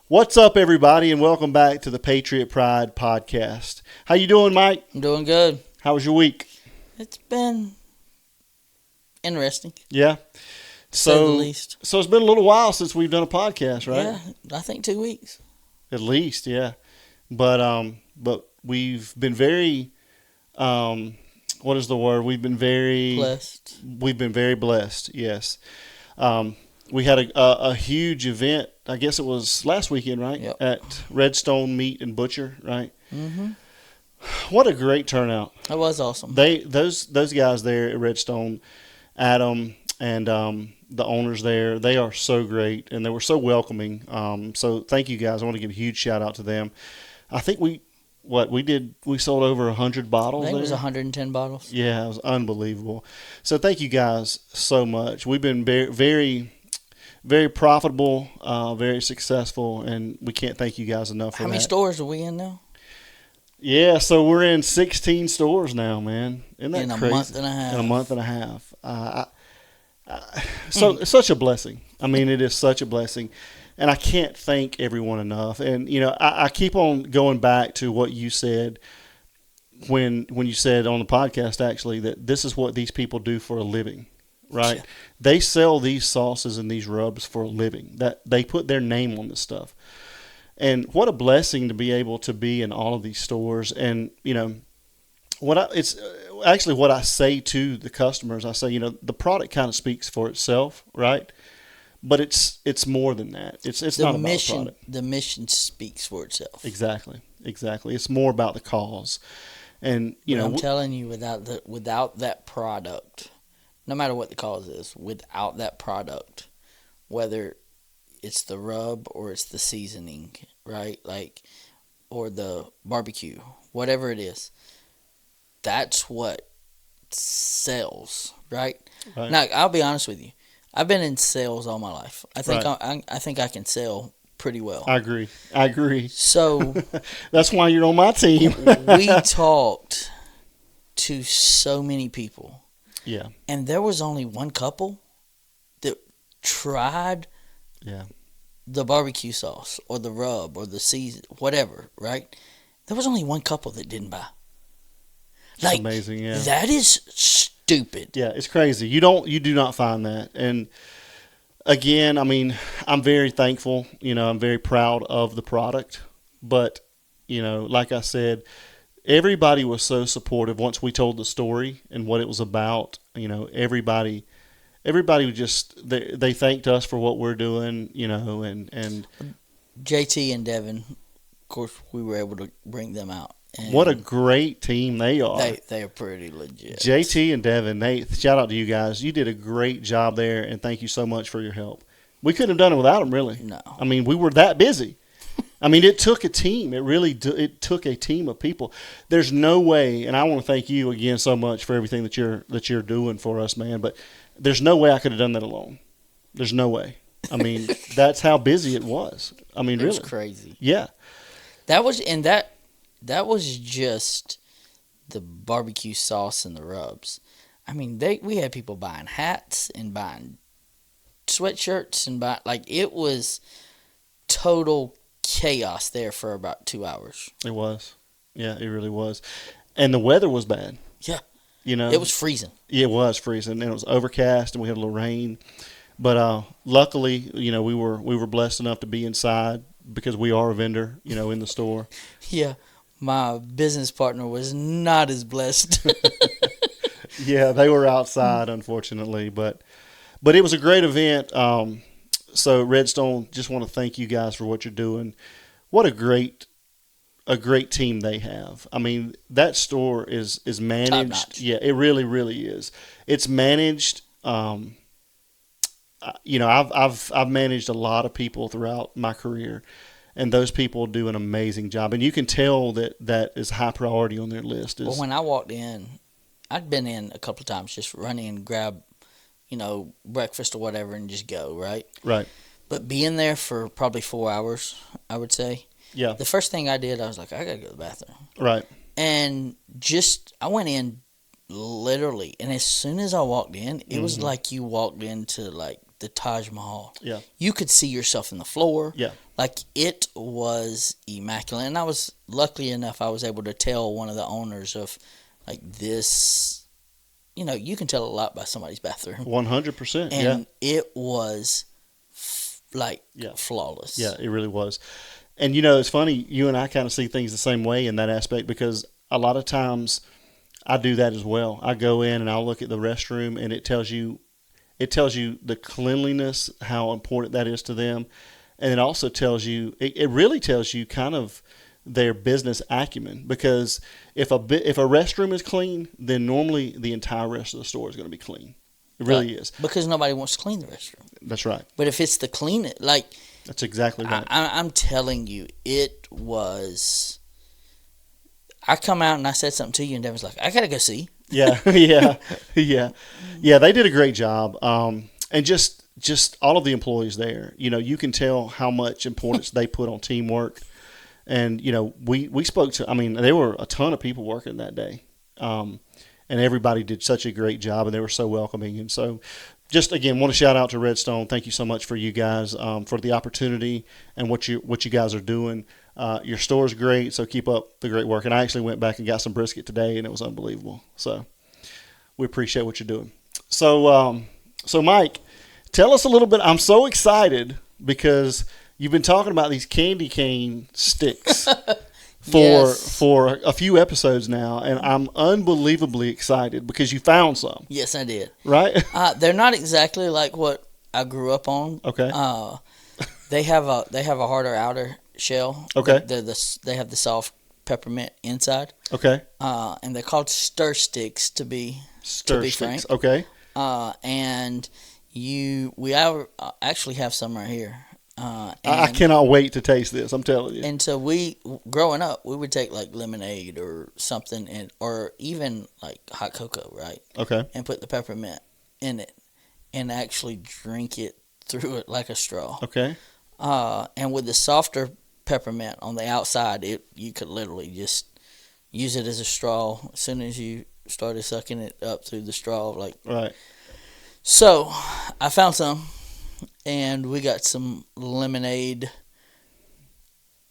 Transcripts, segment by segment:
What's up, everybody, and welcome back to the Patriot Pride podcast. How you doing, Mike? I'm doing good. How was your week? It's been interesting, Yeah. to say the least. So it's been a little while since we've done a podcast, right? Yeah, I think 2 weeks. At least, yeah. But we've been very, what is the word? We've been very Blessed. We've been very blessed. Yes. We had a huge event. I guess it was last weekend, right? Yep. At Redstone Meat and Butcher, right? Mm-hmm. What a great turnout! That was awesome. Those guys there at Redstone, Adam and the owners there, they are so great and they were so welcoming. So thank you guys. I want to give a huge shout out to them. I think we sold over 100 bottles. I think there. it was 110 bottles. Yeah, it was unbelievable. So thank you guys so much. We've been very, very profitable, very successful, and we can't thank you guys enough for that. How many stores are we in now? Yeah, so we're in 16 stores now, man. Isn't that In a crazy? month and a half. In a month and a half. It's such a blessing. I mean, it is such a blessing. And I can't thank everyone enough. And, you know, I keep on going back to what you said when you said on the podcast, actually, that this is what these people do for a living, right? Yeah. They sell these sauces and these rubs for a living. That they put their name on this stuff. And what a blessing to be able to be in all of these stores. And, you know, it's actually what I say to the customers. I say, you know, the product kind of speaks for itself, right? But it's more than that. It's not about the product. The mission speaks for itself. Exactly. It's more about the cause. And, you know, I'm telling you, without that product, no matter what the cause is, without that product, whether it's the rub or it's the seasoning, right? Like, or the barbecue, whatever it is, that's what sells, right? Now, I'll be honest with you. I've been in sales all my life. I think I think I can sell pretty well. I agree. So that's why you're on my team. we talked to so many people. Yeah. And there was only one couple that tried the barbecue sauce or the rub or the season, whatever, right? There was only one couple that didn't buy. Like, amazing, yeah. That is stupid. Yeah, it's crazy. You do not find that. And again, I mean, I'm very thankful. You know, I'm very proud of the product. But, you know, like I said, everybody was so supportive once we told the story and what it was about. You know, everybody was just, they thanked us for what we're doing, you know, and JT and Devin, of course, we were able to bring them out. And what a great team they are. They are pretty legit. JT and Devin, shout out to you guys. You did a great job there, and thank you so much for your help. We couldn't have done it without them, really. No. I mean, we were that busy. I mean, it took a team. It took a team of people. There's no way, and I want to thank you again so much for everything that you're doing for us, man. But there's no way I could have done that alone. There's no way. I mean, that's how busy it was. I mean, really, it was crazy. Yeah, That was just the barbecue sauce and the rubs. I mean, we had people buying hats and buying sweatshirts and it was total chaos there for about 2 hours. it was. Yeah, it really was. And the weather was bad. Yeah. You know, it was freezing. Yeah, it was freezing, and it was overcast, and we had a little rain. But luckily, you know, we were blessed enough to be inside because we are a vendor, you know, in the store. Yeah. My business partner was not as blessed. Yeah, they were outside, unfortunately, but it was a great event. So Redstone, just want to thank you guys for what you're doing. What a great team they have. I mean, that store is managed. Top-notch. Yeah, it really, really is. It's managed. You know, I've managed a lot of people throughout my career. And those people do an amazing job. And you can tell that is high priority on their list. Well, when I walked in, I'd been in a couple of times just running and grab, you know, breakfast or whatever and just go, right? Right. But being there for probably 4 hours, I would say. Yeah. The first thing I did, I was like, I got to go to the bathroom. Right. And I went in literally, and as soon as I walked in, it was like you walked into like the Taj Mahal. Yeah. You could see yourself in the floor. Yeah. Like, it was immaculate. And I was, luckily enough, I was able to tell one of the owners of, like, this, you can tell a lot by somebody's bathroom. 100%. And it was, flawless. Yeah, it really was. And, it's funny, you and I kind of see things the same way in that aspect, because a lot of times I do that as well. I go in and I'll look at the restroom, and it tells you the cleanliness, how important that is to them. And it also tells you, it really tells you kind of their business acumen, because if a restroom is clean, then normally the entire rest of the store is going to be clean. It really is. Because nobody wants to clean the restroom. That's right. But if it's the cleanest, that's exactly right. I'm telling you, it was. I come out and I said something to you, and Devin's like, I gotta go see. Yeah. They did a great job. And just all of the employees there, you can tell how much importance they put on teamwork. And, we spoke to, there were a ton of people working that day. And everybody did such a great job, and they were so welcoming. And so just, again, want to shout out to Redstone. Thank you so much for you guys, for the opportunity and what you guys are doing. Your store's great, so keep up the great work. And I actually went back and got some brisket today, and it was unbelievable. So we appreciate what you're doing. So Mike, tell us a little bit. I'm so excited because you've been talking about these candy cane sticks for a few episodes now, and I'm unbelievably excited because you found some. Yes, I did. Right? They're not exactly like what I grew up on. Okay. They have a harder outer shell. Okay. They have the soft peppermint inside. Okay. And they're called stir sticks to be frank. Okay. And we actually have some right here. I cannot wait to taste this. I'm telling you. And so growing up, we would take like lemonade or something, or even like hot cocoa, right? Okay. And put the peppermint in it, and actually drink it through it like a straw. Okay. And with the softer peppermint on the outside, you could literally just use it as a straw as soon as you started sucking it up through the straw, Right. So, I found some, and we got some lemonade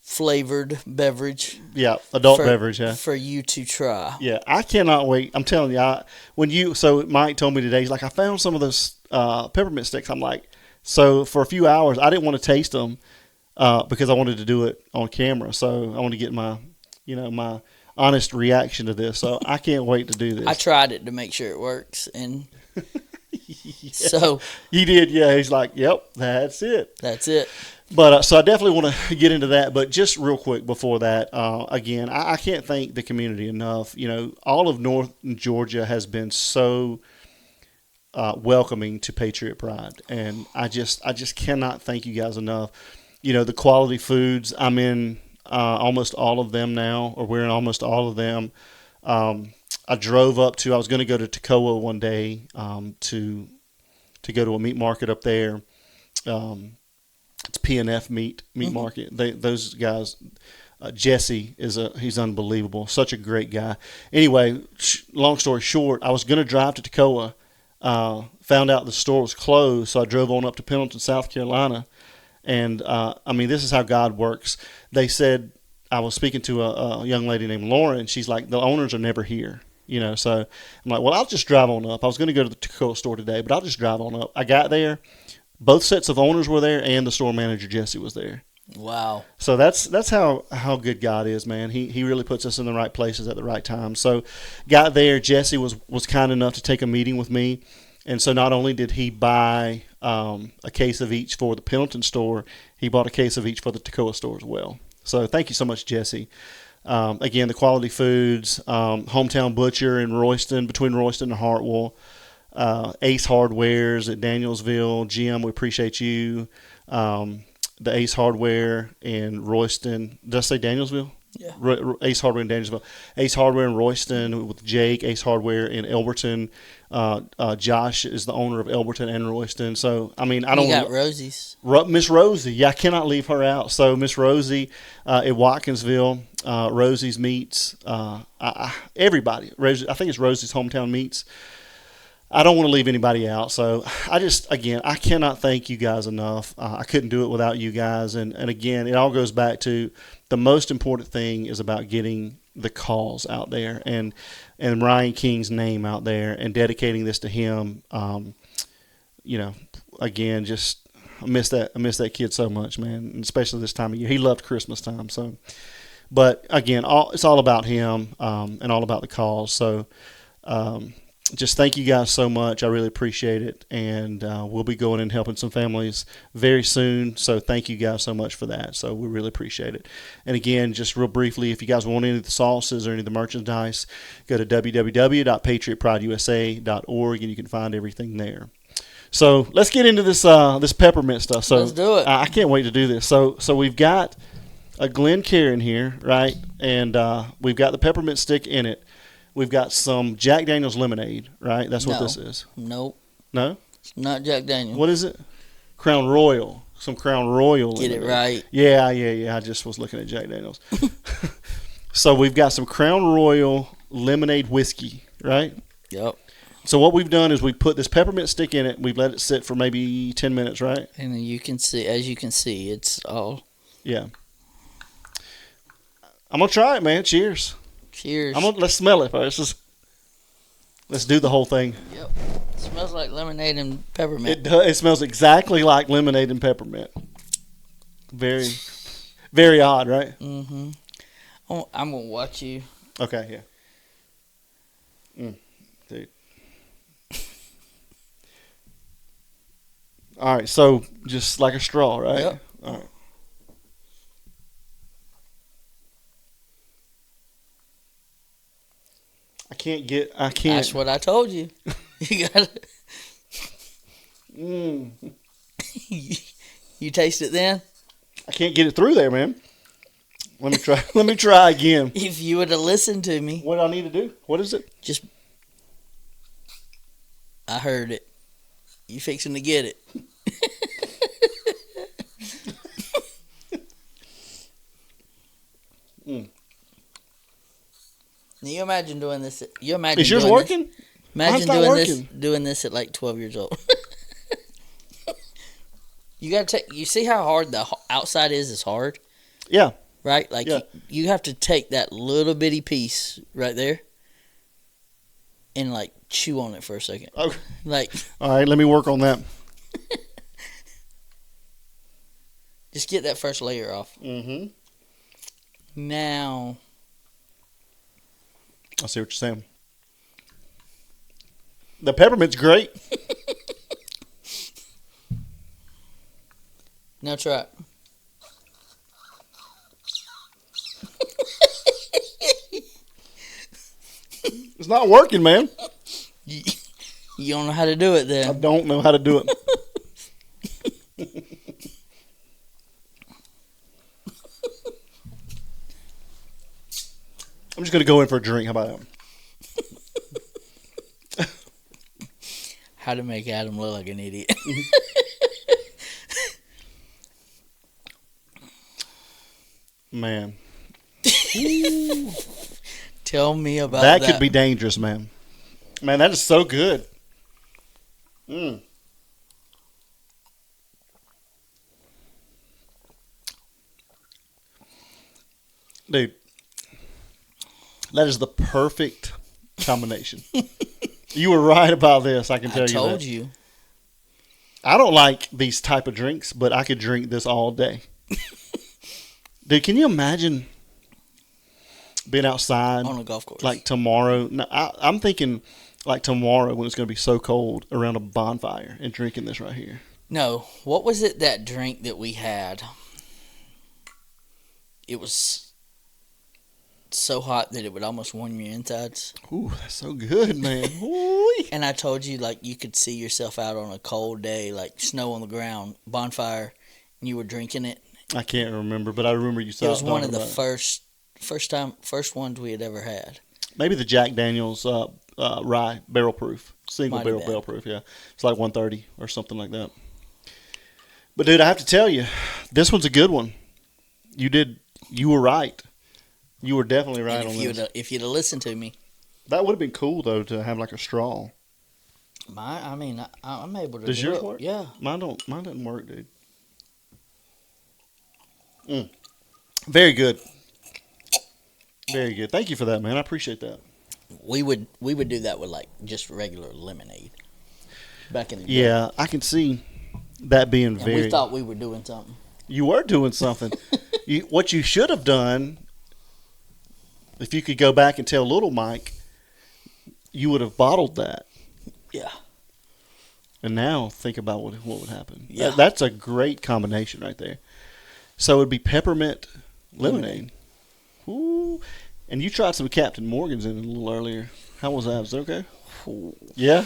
flavored beverage. Yeah, adult beverage, yeah. For you to try. Yeah, I cannot wait. I'm telling you, so Mike told me today, he's like, I found some of those peppermint sticks. I'm like, so for a few hours, I didn't want to taste them because I wanted to do it on camera. So I want to get my honest reaction to this. So I can't wait to do this. I tried it to make sure it works, and yeah. So he did, yeah. He's like, yep, that's it. That's it. But so I definitely want to get into that. But just real quick before that, again, I can't thank the community enough. All of North Georgia has been so welcoming to Patriot Pride, and I just cannot thank you guys enough. The quality foods, I'm in almost all of them now, or we're in almost all of them. I was going to go to Toccoa one day to go to a meat market up there. It's P&F meat market. Those guys, Jesse he's unbelievable, such a great guy. Anyway, long story short, I was going to drive to Toccoa, found out the store was closed, so I drove on up to Pendleton, South Carolina, and this is how God works. They said, I was speaking to a young lady named Lauren. She's like, the owners are never here. So I'm like, well, I'll just drive on up. I was going to go to the Toccoa store today, but I'll just drive on up. I got there. Both sets of owners were there, and the store manager, Jesse, was there. Wow. So that's how good God is, man. He really puts us in the right places at the right time. So got there. Jesse was kind enough to take a meeting with me. And so not only did he buy a case of each for the Pendleton store, he bought a case of each for the Toccoa store as well. So thank you so much, Jesse. Again, the quality foods, Hometown Butcher in Royston, between Royston and Hartwell, Ace Hardwares at Danielsville. Jim, we appreciate you. The Ace Hardware in Royston. Did I say Danielsville? Yeah. Ace Hardware in Danielsville. Ace Hardware in Royston with Jake. Ace Hardware in Elberton. Josh is the owner of Elberton and Royston. So, I don't. You got Rosie's. Miss Rosie. Yeah, I cannot leave her out. So, Miss Rosie at Watkinsville. Rosie's Meats. Everybody. Rosie, I think it's Rosie's Hometown Meats. I don't want to leave anybody out. So I cannot thank you guys enough. I couldn't do it without you guys. And again, it all goes back to the most important thing is about getting the cause out there and Ryan King's name out there and dedicating this to him. Again, just I miss that kid so much, man, and especially this time of year. He loved Christmas time. So, but again, it's all about him and all about the cause. So, just thank you guys so much. I really appreciate it, and we'll be going and helping some families very soon. So, thank you guys so much for that. So, we really appreciate it. And again, just real briefly, if you guys want any of the sauces or any of the merchandise, go to www.patriotprideusa.org, and you can find everything there. So let's get into this peppermint stuff. So let's do it. I can't wait to do this. So we've got a Glencairn here, right? And we've got the peppermint stick in it. We've got some Jack Daniel's lemonade, right? That's what this is. Nope. No? It's not Jack Daniel's. What is it? Crown Royal. Some Crown Royal. Get it right. Yeah. I just was looking at Jack Daniel's. So we've got some Crown Royal lemonade whiskey, right? Yep. So what we've done is we put this peppermint stick in it. We've let it sit for maybe 10 minutes, right? And as you can see, it's all. Yeah. I'm gonna try it, man. Cheers. Cheers. Let's smell it first. Let's do the whole thing. Yep. It smells like lemonade and peppermint. It does. It smells exactly like lemonade and peppermint. Very, very odd, right? Mm-hmm. I'm gonna watch you. Okay. Yeah. Dude. All right, so just like a straw, right? Yep. All right. I can't. That's what I told you. You gotta. You taste it then? I can't get it through there, man. Let me try. Let me try again. If you would have listened to me. What do I need to do? What is it? I heard it. You fixing to get it. Now you imagine doing this. Is yours working? Imagine doing this at like 12 years old. You gotta take. You see how hard the outside is? It's hard. Yeah. Right. Like you have to take that little bitty piece right there, and like chew on it for a second. Okay. Like. All right. Let me work on that. Just get that first layer off. Mm-hmm. Now. I see what you're saying. The peppermint's great. Now try it. It's not working, man. You don't know how to do it then. I don't know how to do it. I'm just going to go in for a drink. How about that? How to make Adam look like an idiot. Man. Tell me about that. That could be dangerous, man. Man, that is so good. Dude, that is the perfect combination. You were right about this, I can tell you that. I told you. I don't like these type of drinks, but I could drink this all day. Dude, can you imagine being outside on a golf course like tomorrow? No, I'm thinking like tomorrow when it's going to be so cold around a bonfire and drinking this right here. No, what was it, that drink that we had? It was so hot that it would almost warm your insides. Ooh, that's so good, man. And I told you, like, you could see yourself out on a cold day, like snow on the ground, bonfire, and you were drinking it. I can't remember, but I remember you saw it. It was one of the first ones we had ever had. Maybe the Jack Daniel's rye barrel proof, single barrel proof. Yeah, it's like 130 or something like that. But dude, I have to tell you, this one's a good one. You were right. You were definitely right on this. If you'd have listened to me, that would have been cool though to have like a straw. I'm able to Does do yours it. work? Yeah. Mine don't. Mine doesn't work, dude. Mm. Very good. Very good. Thank you for that, man. I appreciate that. We would do that with like just regular lemonade back in the day. Yeah, I can see that being And we very. thought we were doing something. You were doing something. What you should have done, if you could go back and tell little Mike, you would have bottled that. Yeah. And now think about what would happen. Yeah. That's a great combination right there. So it would be peppermint lemonade. Ooh. And you tried some Captain Morgan's in it a little earlier. How was that? Was it okay? Ooh. Yeah.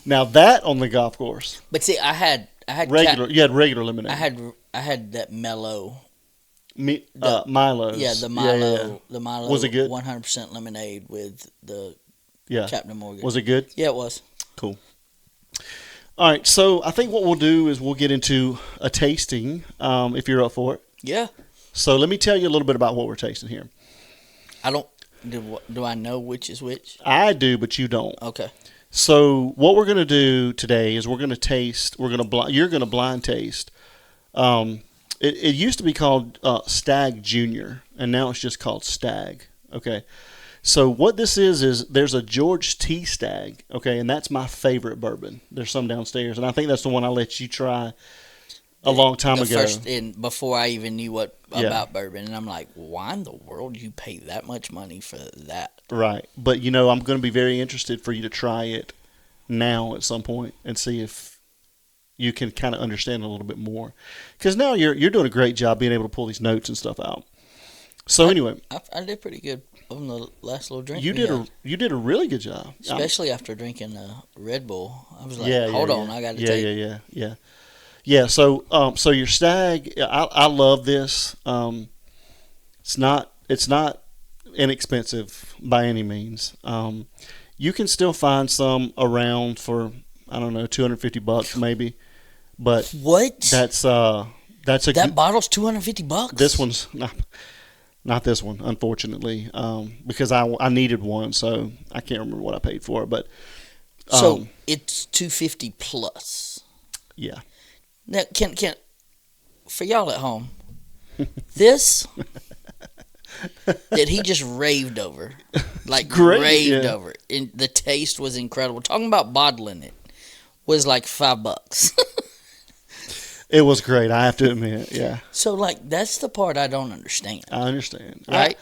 Now that on the golf course, But see, I had regular. You had regular lemonade. I had that mellow. Milo's. Yeah, the Milo. Yeah. The Milo. Was it good? 100% lemonade with the Yeah. Captain Morgan. Was it good? Yeah, it was. Cool. All right, so I think what we'll do is we'll get into a tasting, if you're up for it. Yeah. So let me tell you a little bit about what we're tasting here. I don't. Do I know which is which? I do, but you don't. Okay. So what we're going to do today is we're going to taste. You're going to blind taste. It used to be called Stagg Junior, and now it's just called Stagg. Okay. So what this is there's a George T. Stagg, okay, and that's my favorite bourbon. There's some downstairs, and I think that's the one I let you try a long time ago. Before I even knew about bourbon, and I'm like, why in the world do you pay that much money for that? Right, but I'm going to be very interested for you to try it now at some point and see if you can kind of understand a little bit more, because now you're doing a great job being able to pull these notes and stuff out. So anyway, I did pretty good on the last little drink. You did a really good job, especially after drinking Red Bull. I was like, hold on, I got to take. Yeah. So your Stagg, I love this. It's not inexpensive by any means. You can still find some around for, I don't know, $250 maybe, but what? That's a bottle's $250. This one's not this one, unfortunately, because I needed one, so I can't remember what I paid for it. But so it's $250 plus. Yeah. Now, can for y'all at home, this that he just raved over, like raved over, and the taste was incredible. Talking about bottling it was like $5. It was great, I have to admit, yeah. So, like, that's the part I don't understand. I understand. Right?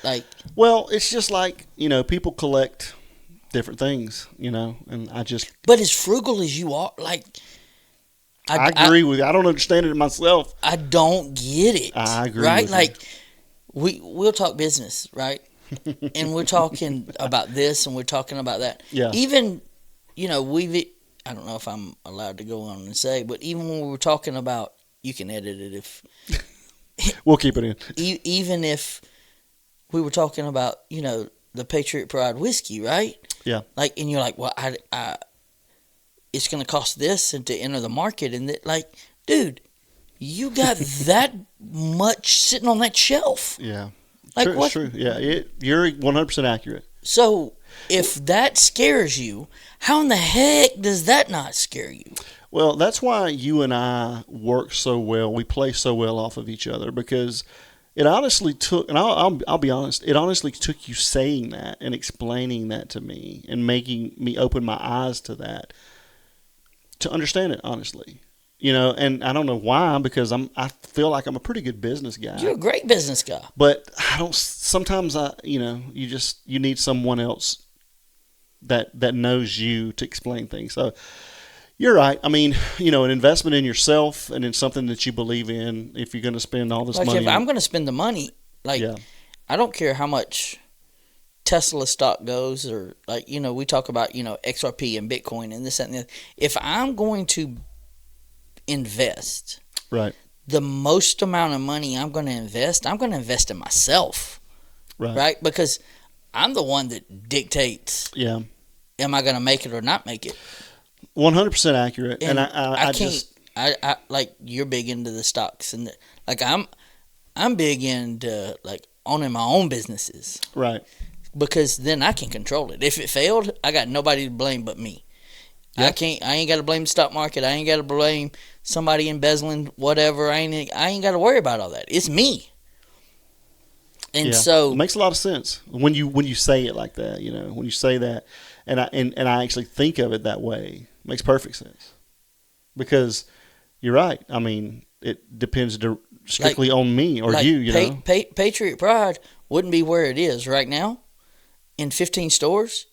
Well, it's just like, people collect different things, and I just... But as frugal as you are, like... I agree with you. I don't understand it myself. I don't get it. I agree right? with Like, we'll talk business, right? And we're talking about this and we're talking about that. Yeah. Even, I don't know if I'm allowed to go on and say, but even when we were talking about, you can edit it if... We'll keep it in. Even if we were talking about, the Patriot Pride whiskey, right? Yeah. Like, and you're like, well, it's going to cost this and to enter the market. And dude, you got that much sitting on that shelf. Yeah. Like, true, what? It's true. Yeah, you're 100% accurate. So, if that scares you, how in the heck does that not scare you? Well, that's why you and I work so well. We play so well off of each other, because it honestly took, and I'll be honest, it honestly took you saying that and explaining that to me and making me open my eyes to that to understand it, honestly. And I don't know why, because I feel like I'm a pretty good business guy. You're a great business guy. But sometimes you need someone else that knows you to explain things. So you're right. I mean, an investment in yourself and in something that you believe in, if you're going to spend all this money. If I'm going to spend the money, I don't care how much Tesla stock goes, or we talk about, XRP and Bitcoin and this, that, and the other. If I'm going to invest, right, the most amount of money I'm going to invest in myself, right? Because I'm the one that dictates. Yeah. Am I going to make it or not make it? 100% accurate. And I can't. I like, you're big into the stocks, and I'm big into owning my own businesses, right? Because then I can control it. If it failed, I got nobody to blame but me. I ain't got to blame the stock market. I ain't got to blame somebody embezzling whatever. I ain't got to worry about all that. It's me. And so it makes a lot of sense when you say it like that. When you say that, and I actually think of it that way, it makes perfect sense. Because you're right. I mean, it depends strictly on me or like you. You know, Patriot Pride wouldn't be where it is right now in 15 stores.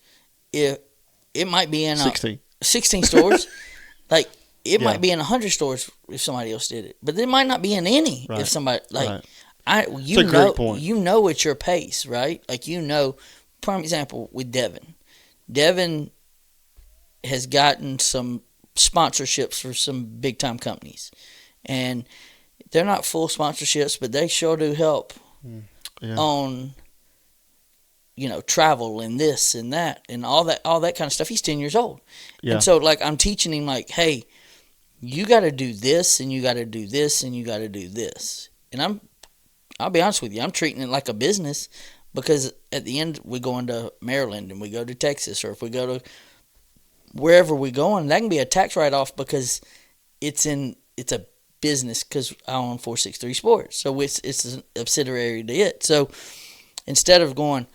If it might be in 16 stores, like it might be in 100 stores if somebody else did it, but it might not be in any if somebody you know it's your pace, right? Like prime example with Devin. Devin has gotten some sponsorships for some big time companies, and they're not full sponsorships, but they sure do help on travel and this and that and all that kind of stuff. He's 10 years old, and so like I'm teaching him like, hey, you got to do this and you got to do this and you got to do this, and I'll be honest with you, I'm treating it like a business, because at the end we go into Maryland and we go to Texas, or if we go to wherever we're going, that can be a tax write-off because it's a business, because I own 463 Sports, so it's a subsidiary to it. So instead of going,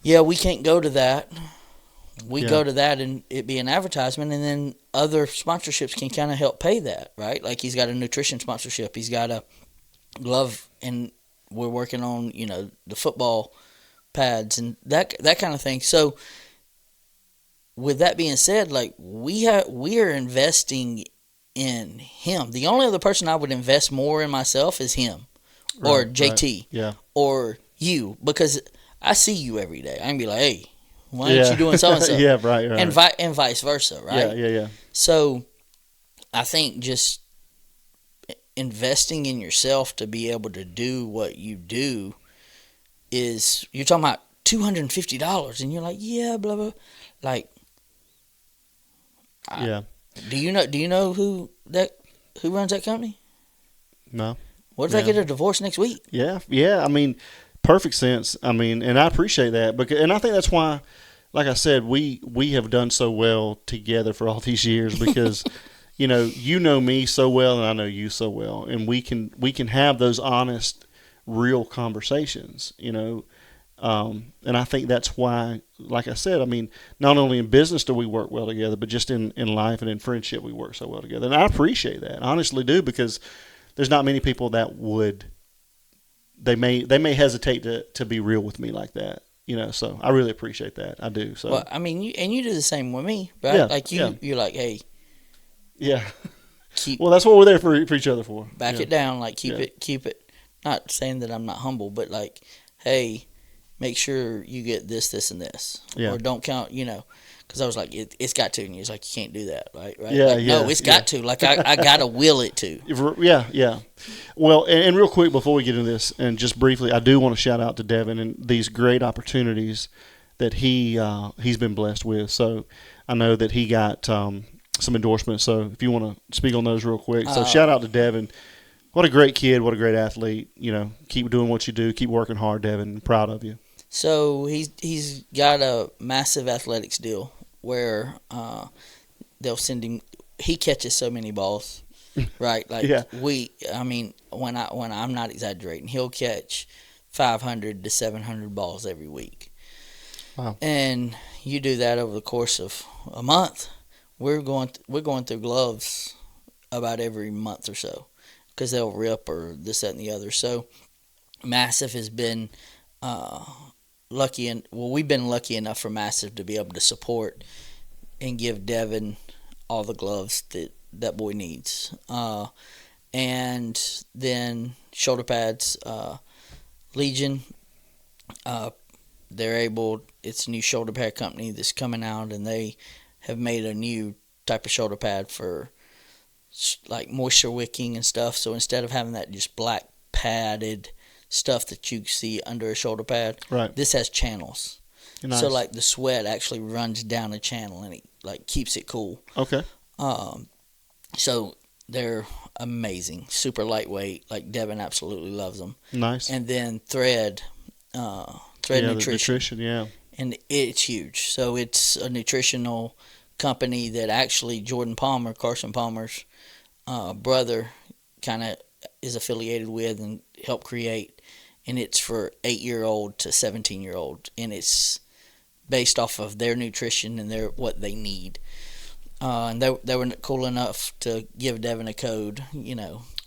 we can't go to that, we go to that and it be an advertisement, and then other sponsorships can kind of help pay that, right? Like he's got a nutrition sponsorship, he's got a glove, and we're working on the football pads and that kind of thing. So with that being said, like we are investing in him. The only other person I would invest more in myself is him, or JT, or you, because I see you every day. I can be like, hey, why aren't you doing so and so? Right. And vice versa, right? Yeah. So I think just investing in yourself to be able to do what you do is, you're talking about $250, and you're like, blah blah, like. Do you know who runs that company? No. What if I get a divorce next week? Yeah. I mean, perfect sense. I mean, and I appreciate that, and I think that's why, like I said, we have done so well together for all these years, because you know me so well, and I know you so well, and we can have those honest, real conversations. And I think that's why, like I said, I mean, not only in business do we work well together, but just in life and in friendship we work so well together. And I appreciate that, I honestly do, because there's not many people that would. They may hesitate to be real with me like that, So I really appreciate that. I do. So well, I mean, you do the same with me, right? Yeah, like you're like, hey, well, that's what we're there for each other for. Back it down, like keep it. Not saying that I'm not humble, but like, hey, make sure you get this, and this, or don't count, because I was like, it's got to, and he was like, you can't do that, right? No, it's got to, like I gotta will it to. Yeah. Well, and real quick before we get into this, and just briefly, I do want to shout out to Devin and these great opportunities that he's been blessed with. So I know that he got some endorsements. So if you want to speak on those real quick, so shout out to Devin. What a great kid! What a great athlete! Keep doing what you do. Keep working hard, Devin. I'm proud of you. So he's got a massive athletics deal where they'll send him. He catches so many balls, right? Like I mean, when I'm not exaggerating, he'll catch 500 to 700 balls every week. Wow! And you do that over the course of a month. We're going through gloves about every month or so, because they'll rip or this, that, and the other. So Massive has been we've been lucky enough for Massive to be able to support and give Devin all the gloves that boy needs. And then shoulder pads, Legion, it's a new shoulder pad company that's coming out, and they have made a new type of shoulder pad for like moisture wicking and stuff. So instead of having that just black padded stuff that you see under a shoulder pad, this has channels. Nice. So like the sweat actually runs down a channel, and it like keeps it cool. Okay. So they're amazing, super lightweight. Like Devin absolutely loves them. Nice. And then Thread Nutrition. Yeah. And it's huge. So it's a nutritional company that actually Jordan Palmer, Carson Palmer's brother, kind of is affiliated with and helped create, and it's for 8-year-old to 17-year-old, and it's based off of their nutrition and what they need. And they were cool enough to give Devin a code,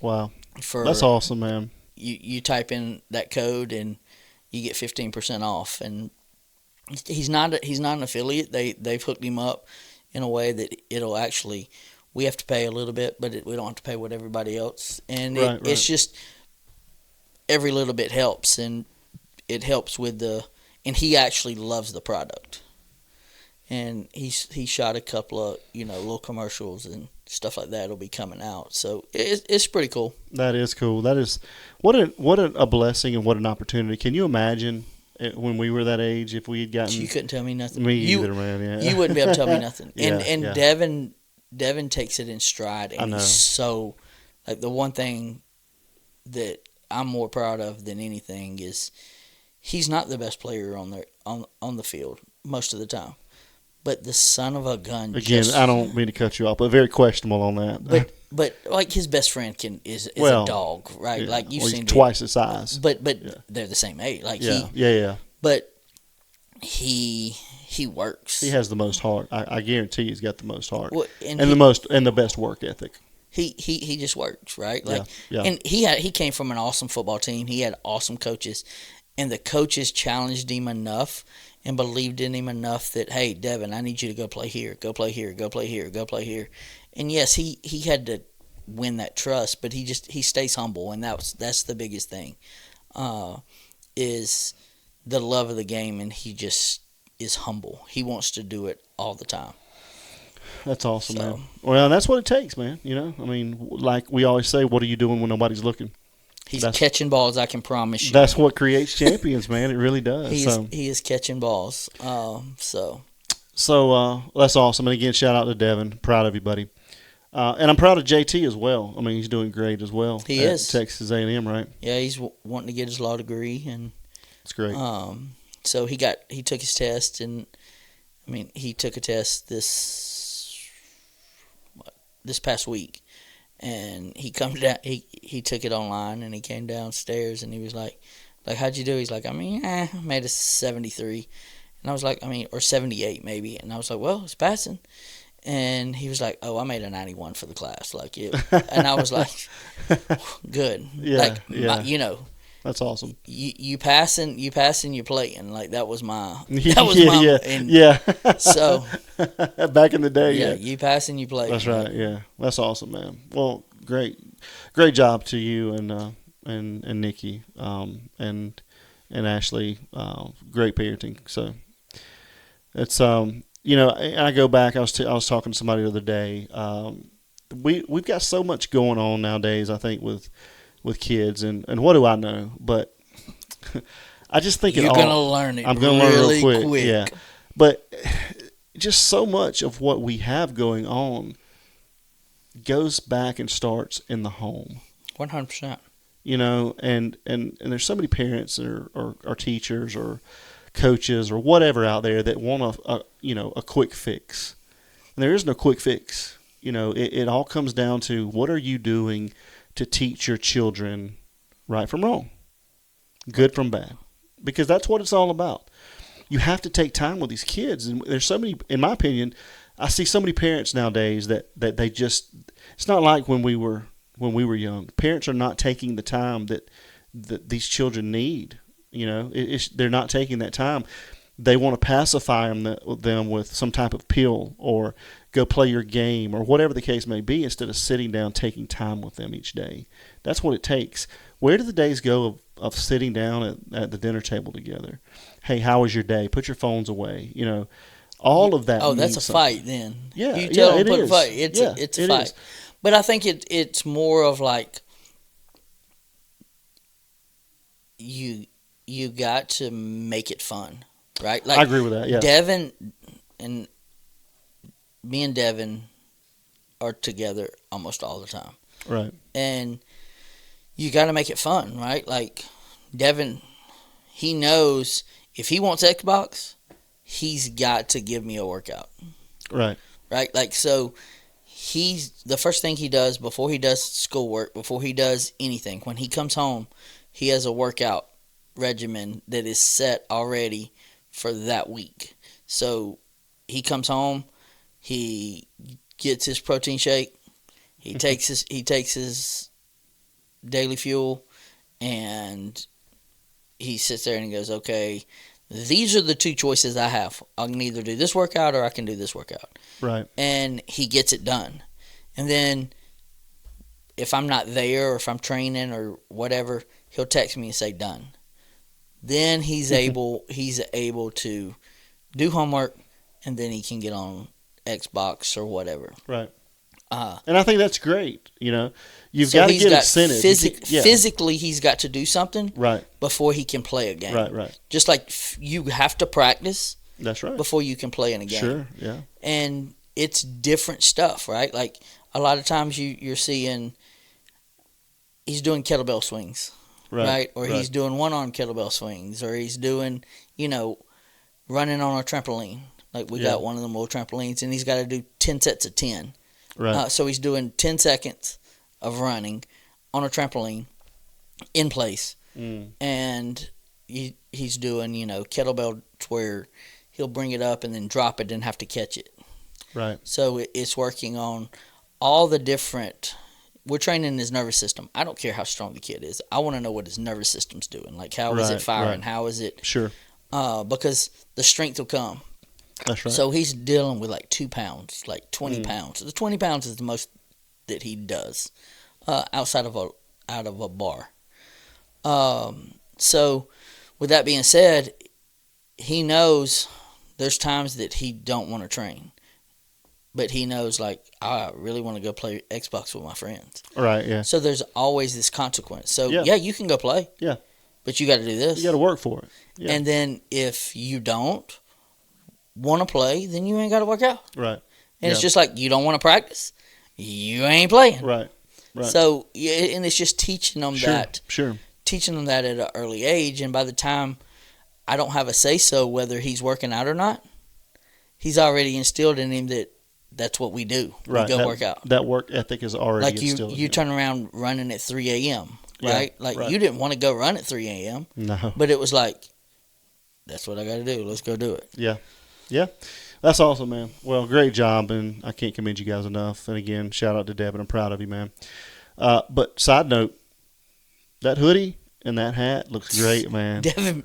Wow. For That's awesome, man. You type in that code and you get 15% off. And he's not an affiliate. They've hooked him up in a way that it'll actually, we have to pay a little bit, but we don't have to pay what everybody else. And Right. It's just every little bit helps, and it helps with and he actually loves the product. And he shot a couple of little commercials and stuff like that will be coming out. So it's pretty cool. That is cool. That is what a blessing and what an opportunity. Can you imagine when we were that age if we had gotten? You couldn't tell me nothing. Me either, man. Yeah. You wouldn't be able to tell me nothing. And Yeah. Devin takes it in stride. And I know. he's so, like, the one thing that I'm more proud of than anything is he's not the best player on the field most of the time. But the son of a gun. Again, I don't mean to cut you off, but very questionable on that. But like his best friend is a dog, right? Yeah. Like you've seen twice his size. But they're the same age. Like yeah. But he works. He has the most heart. I guarantee he's got the most heart, Well, and the best work ethic. He just works, right? Like yeah. And he came from an awesome football team. He had awesome coaches, and the coaches challenged him enough and believed in him enough that, hey, Devin, I need you to go play here, go play here, go play here, go play here. And yes, he had to win that trust, but he stays humble, and that's the biggest thing, is the love of the game, and he just is humble. He wants to do it all the time. That's awesome, man. Well, that's what it takes, man. I mean, like we always say, what are you doing when nobody's looking? He's catching balls, I can promise you. That's what creates champions, man. It really does. He is catching balls. So that's awesome. And again, shout out to Devin. Proud of you, buddy. And I'm proud of JT as well. I mean, he's doing great as well. He is. Texas A&M, right? Yeah, he's wanting to get his law degree, and it's great. So he took his test, and I mean, he took a test this past week. And he comes down. He took it online, and he came downstairs, and he was like, how'd you do? He's like, I made a 73, and I was like, or 78 maybe, and I was like, well, it's passing. And he was like, oh, I made a 91 for the class, and I was like, good, That's awesome. You passing, you're playing. Like that was my yeah. So back in the day, yeah. You passing, you playing. That's right. Yeah, that's awesome, man. Well, great job to you and Nikki and Ashley. Great parenting. So it's I go back. I was talking to somebody the other day. We've got so much going on nowadays. I think with kids, and what do I know? But I just think you're gonna learn it. I'm gonna learn really real quick. Yeah, but just so much of what we have going on goes back and starts in the home. 100%. And there's so many parents or teachers or coaches or whatever out there that want a quick fix. And there is no quick fix. It all comes down to what are you doing to teach your children right from wrong, good from bad, because that's what it's all about. You have to take time with these kids, and there's so many. In my opinion, I see so many parents nowadays that they just. It's not like when we were young. Parents are not taking the time that these children need. They're not taking that time. They want to pacify them with some type of pill or go play your game or whatever the case may be instead of sitting down taking time with them each day. That's what it takes. Where do the days go of sitting down at the dinner table together? Hey, how was your day? Put your phones away. All of that. Oh, that's a something. fight then. Yeah, you tell them it to put is. a fight. It's a fight. Is. But I think it's more of like you got to make it fun, right? Like I agree with that. Yeah. Devin and me and Devin are together almost all the time. Right. And you got to make it fun, right? Like Devin, he knows if he wants Xbox, he's got to give me a workout. Right. right? Like, so he's the first thing he does before he does schoolwork, before he does anything, when he comes home, he has a workout regimen that is set already for that week. So he comes home, he gets his protein shake, he takes his daily fuel, and he sits there and he goes, okay, these are the two choices I have. I can either do this workout or I can do this workout. Right. And he gets it done. And then if I'm not there or if I'm training or whatever, he'll text me and say done. Then he's able to do homework, and then he can get on Xbox or whatever. Right. And I think that's great. You've So got to he's get got incentive. physically, he's got to do something Right. before he can play a game. Right. Just like you have to practice That's right. before you can play in a game. Sure. Yeah. And it's different stuff, right? Like a lot of times you're seeing he's doing kettlebell swings, right? Or he's doing one-arm kettlebell swings, or he's doing, running on a trampoline. Like we got one of them little trampolines, and he's got to do 10 sets of 10. Right. So he's doing 10 seconds of running on a trampoline in place. And he's doing, kettlebell where he'll bring it up and then drop it and have to catch it. Right. So it's working on all the different. We're training his nervous system. I don't care how strong the kid is. I want to know what his nervous system's doing. Like, how is it firing? Right. How is it? Sure. Because the strength will come. That's right. So he's dealing with like 2 pounds, like 20 pounds. The 20 pounds is the most that he does outside of a bar. So with that being said, he knows there's times that he don't want to train. But he knows, like, I really want to go play Xbox with my friends. Right, yeah. So there's always this consequence. So, Yeah. yeah, you can go play. Yeah. But you got to do this. You got to work for it. Yeah. And then if you don't want to play, then you ain't got to work out. Right. And it's just like, you don't want to practice, you ain't playing. Right. So, and it's just teaching them that. Sure. Teaching them that at an early age. And by the time I don't have a say-so whether he's working out or not, he's already instilled in him that that's what we do. Right. We go work out. That work ethic is already like instilled. You turn around running at 3 a.m., right? Yeah, like right. you didn't want to go run at 3 a.m. No. But it was like, that's what I got to do. Let's go do it. Yeah. That's awesome, man. Well, great job, and I can't commend you guys enough. And again, shout out to Devin. I'm proud of you, man. But side note, that hoodie and that hat looks great, man. Devin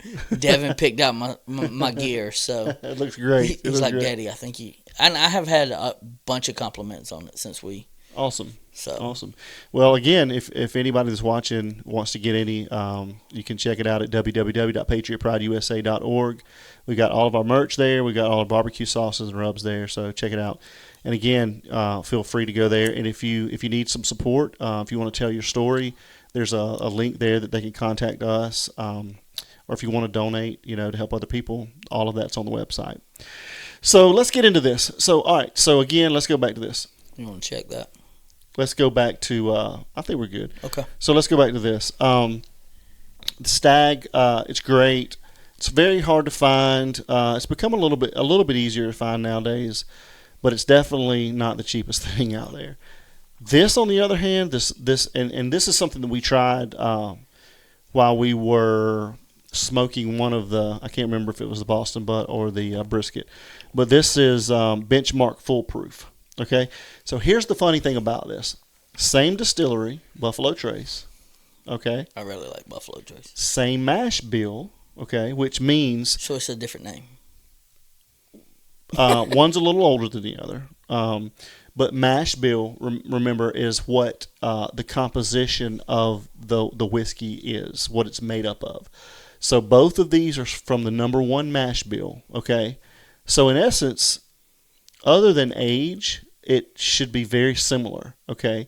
picked out my gear, so it looks great. He's like, great. Daddy, I think you. And I have had a bunch of compliments on it since we. Awesome. So awesome. Well, again, if anybody that's watching wants to get any, you can check it out at www.patriotprideusa.org. We got all of our merch there. We got all our barbecue sauces and rubs there. So check it out. And again, feel free to go there. And if you need some support, if you want to tell your story, there's a link there that they can contact us. Or if you want to donate, to help other people, all of that's on the website. So let's get into this. So all right. So again, let's go back to this. You want to check that? Let's go back to, I think we're good. Okay. So let's go back to this. The Stagg, it's great. It's very hard to find. It's become a little bit easier to find nowadays, but it's definitely not the cheapest thing out there. This, on the other hand, this is something that we tried while we were smoking one of the, I can't remember if it was the Boston butt or the brisket, but this is Benchmark Foolproof. Okay, so here's the funny thing about this. Same distillery, Buffalo Trace, okay? I really like Buffalo Trace. Same mash bill, okay, which means... So it's a different name. One's a little older than the other. But mash bill, remember, is what the composition of the whiskey is, what it's made up of. So both of these are from the number one mash bill, okay? So in essence, other than age, it should be very similar, okay?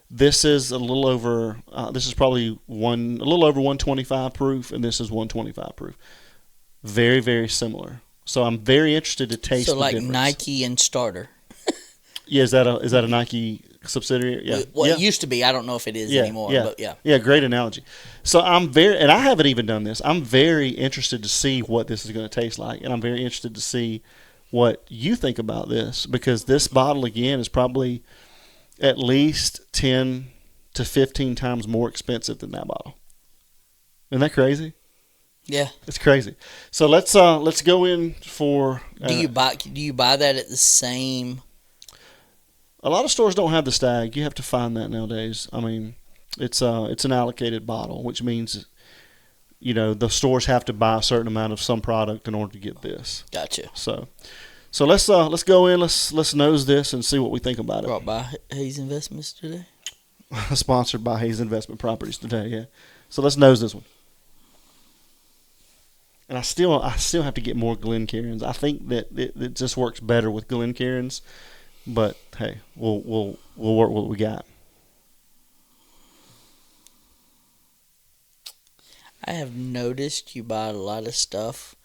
This is a little over, this is probably a little over 125 proof, and this is 125 proof. Very, very similar. So I'm very interested to taste the difference. So like Nike and Starter. Yeah, is that a Nike subsidiary? Yeah. Well, yeah. It used to be. I don't know if it is anymore. Yeah. But yeah. Yeah, great analogy. So and I haven't even done this. I'm very interested to see what this is going to taste like, and I'm very interested to see what you think about this, because this bottle again is probably at least 10 to 15 times more expensive than that bottle. Isn't that crazy? Yeah. It's crazy. So let's go in for. Do you buy that at the same? A lot of stores don't have the Stagg. You have to find that nowadays. I mean, it's an allocated bottle, which means, the stores have to buy a certain amount of some product in order to get this. Gotcha. So let's go in. Let's nose this and see what we think about it. Brought by Hayes Investments today. Sponsored by Hayes Investment Properties today. Yeah. So let's nose this one. And I still have to get more Glencairns. I think that it just works better with Glencairns, but hey, we'll work what we got. I have noticed you buy a lot of stuff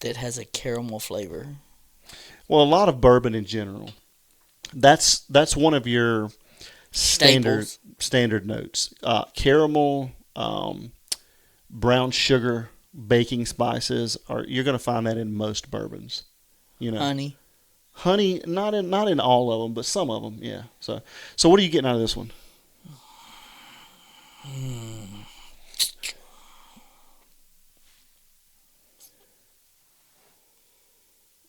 that has a caramel flavor. Well, a lot of bourbon in general. That's one of your standard notes. Caramel, brown sugar, baking spices you're going to find that in most bourbons. Honey, not in all of them, but some of them, yeah. So what are you getting out of this one?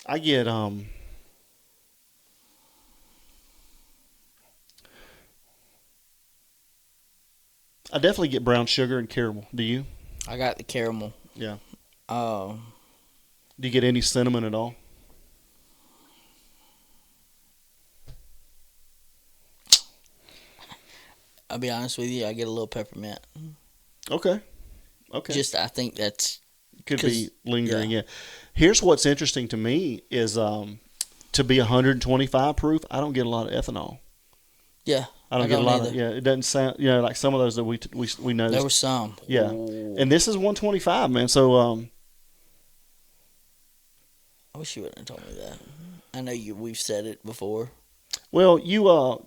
I get I definitely get brown sugar and caramel. Do you? I got the caramel. Yeah. Do you get any cinnamon at all? I'll be honest with you, I get a little peppermint. Okay. I think that's could be lingering. Yeah. Here's what's interesting to me is to be 125 proof, I don't get a lot of ethanol. Yeah. I don't get a lot of. Yeah, it doesn't sound. Like some of those that we know. There were some. Yeah. Ooh. And this is 125, man. So I wish you wouldn't have told me that. I know we've said it before. Well, you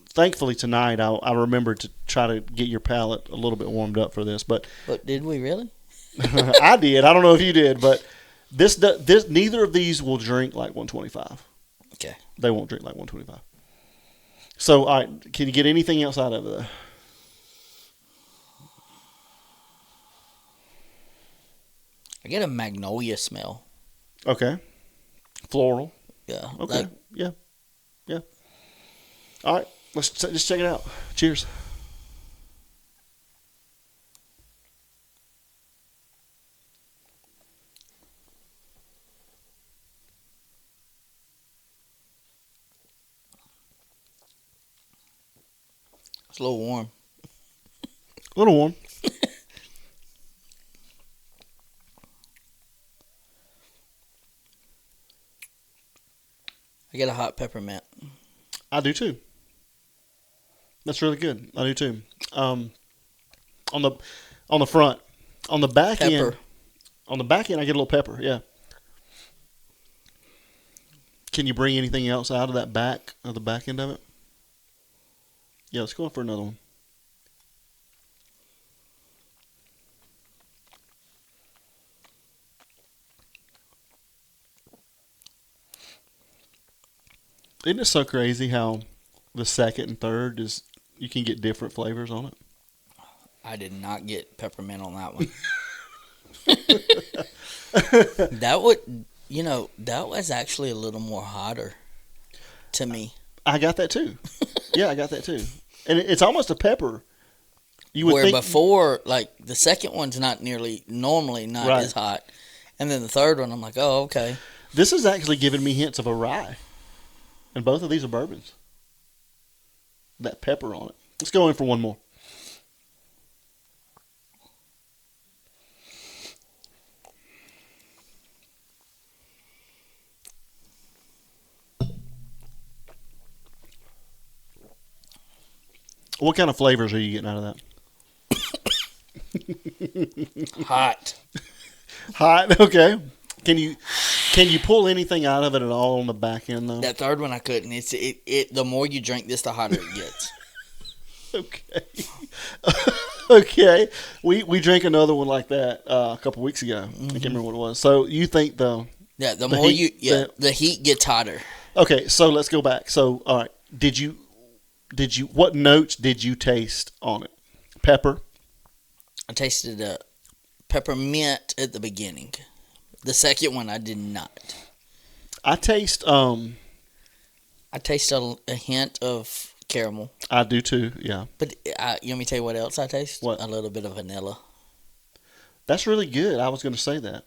thankfully tonight I remembered to try to get your palate a little bit warmed up for this, but did we really? I did. I don't know if you did, but this neither of these will drink like 125. Okay. They won't drink like 125. So, all right, can you get anything else out of it? I get a magnolia smell. Okay. Floral. Yeah. Okay. Yeah. All right, let's just check it out. Cheers. It's a little warm. A little warm. I get a hot peppermint. I do too. That's really good. I do too. On the front, on the back end, I get a little pepper. Yeah. Can you bring anything else out of the back end of it? Yeah, let's go in for another one. Isn't it so crazy how the second and third you can get different flavors on it? I did not get peppermint on that one. That was actually a little more hotter to me. I got that too. Yeah, I got that too. And it's almost a pepper. You would think before, like, the second one's normally not as hot. And then the third one, I'm like, oh, okay. This is actually giving me hints of a rye. And both of these are bourbons. That pepper on it. Let's go in for one more. What kind of flavors are you getting out of that? Hot. Hot, okay. Can you pull anything out of it at all on the back end though? That third one I couldn't. The more you drink this, the hotter it gets. Okay. Okay. We drank another one like that a couple weeks ago. Mm-hmm. I can't remember what it was. So you think the Yeah, the The more heat, the heat gets hotter. Okay, so let's go back. So, all right, what notes did you taste on it? Pepper. I tasted peppermint at the beginning. The second one I did not. I taste. I taste a hint of caramel. I do too. Yeah. But you want me to tell you what else I taste? What? A little bit of vanilla. That's really good. I was going to say that.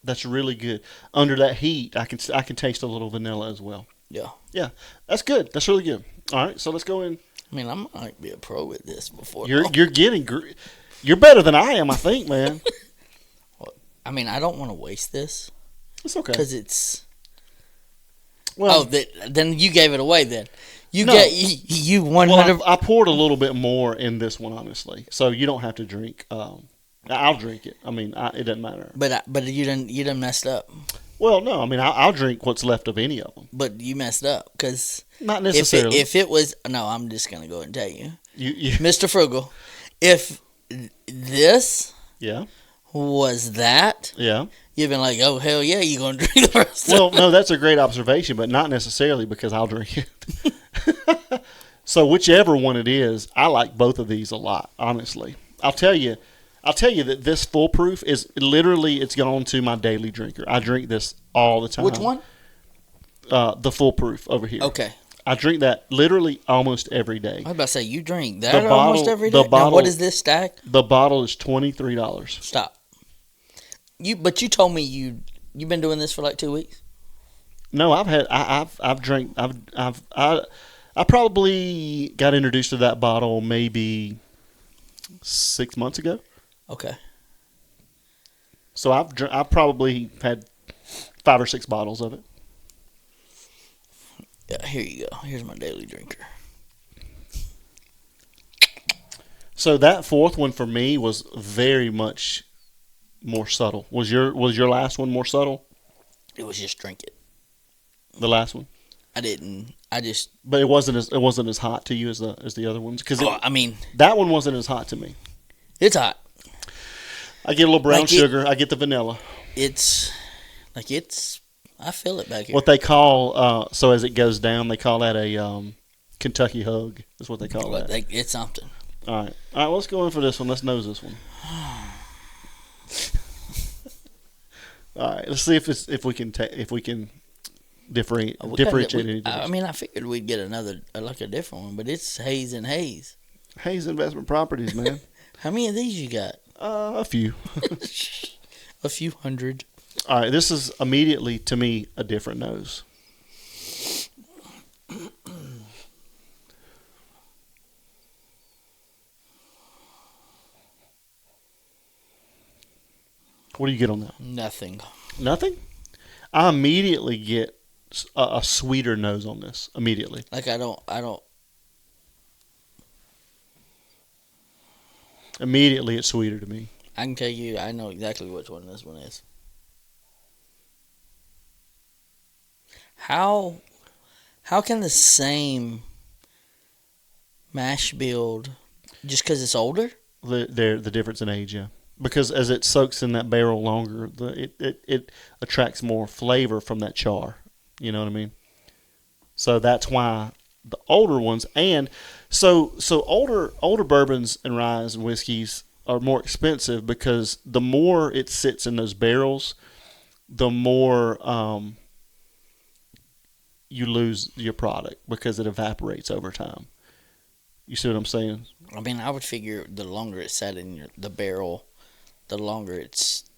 That's really good. Under that heat, I can taste a little vanilla as well. Yeah. Yeah, that's good. That's really good. All right, so let's go in. I mean, I might be a pro at this before. You're you're better than I am, I think, man. Well, I mean, I don't want to waste this It's okay. because it's. Well, Then you gave it away. Then you No. get you 100. well, I poured a little bit more in this one, honestly, so you don't have to drink. I'll drink it. I mean, it doesn't matter. But you done messed up. Well, no, I mean, I'll drink what's left of any of them. But you messed up because Not necessarily. if it was no, I'm just gonna go ahead and tell you, you Mr. Frugal, if this yeah, was that, yeah. you've been like, oh hell yeah, you gonna drink the rest. Well, no, that's a great observation, but not necessarily because I'll drink it. So whichever one it is, I like both of these a lot. Honestly, I'll tell you that this foolproof is literally it's gone to my daily drinker. I drink this all the time. Which one? The foolproof over here. Okay. I drink that literally almost every day. I was about to say you drink that The almost bottle- every the day. Now, what bottle- is this stack? The bottle is $23. Stop. But you told me you've been doing this for like 2 weeks. No, I probably got introduced to that bottle maybe 6 months ago. Okay. So I've probably had 5 or 6 bottles of it. Yeah, here you go. Here's my daily drinker. So that fourth one for me was very much more subtle. Was your last one more subtle? It was just drink it. The last one, But it wasn't as hot to you as the other ones because I mean, that one wasn't as hot to me. it's hot. I get a little brown Like sugar. I get the vanilla. I feel it back here. What they call so as it goes down, they call that a Kentucky hug. Is what they call that. It's something. All right. Well, let's go in for this one. Let's nose this one. All right. Let's see if we can differentiate any difference. I mean, I figured we'd get another a different one, but it's Haze and Haze. Hayes Investment Properties, man. How many of these you got? A few. A few hundred. All right. This is immediately to me a different nose. What do you get on that? Nothing. Nothing? I immediately get a sweeter nose on this. Immediately. Like I don't. Immediately it's sweeter to me. I can tell you, I know exactly which one this one is. How can the same mash build, just because it's older? The difference in age, yeah. Because as it soaks in that barrel longer, it attracts more flavor from that char. You know what I mean? So that's why the older ones, and so older bourbons and ryes and whiskeys are more expensive because the more it sits in those barrels, the more you lose your product because it evaporates over time. You see what I'm saying? I mean, I would figure the longer it sat in the barrel, the longer it's.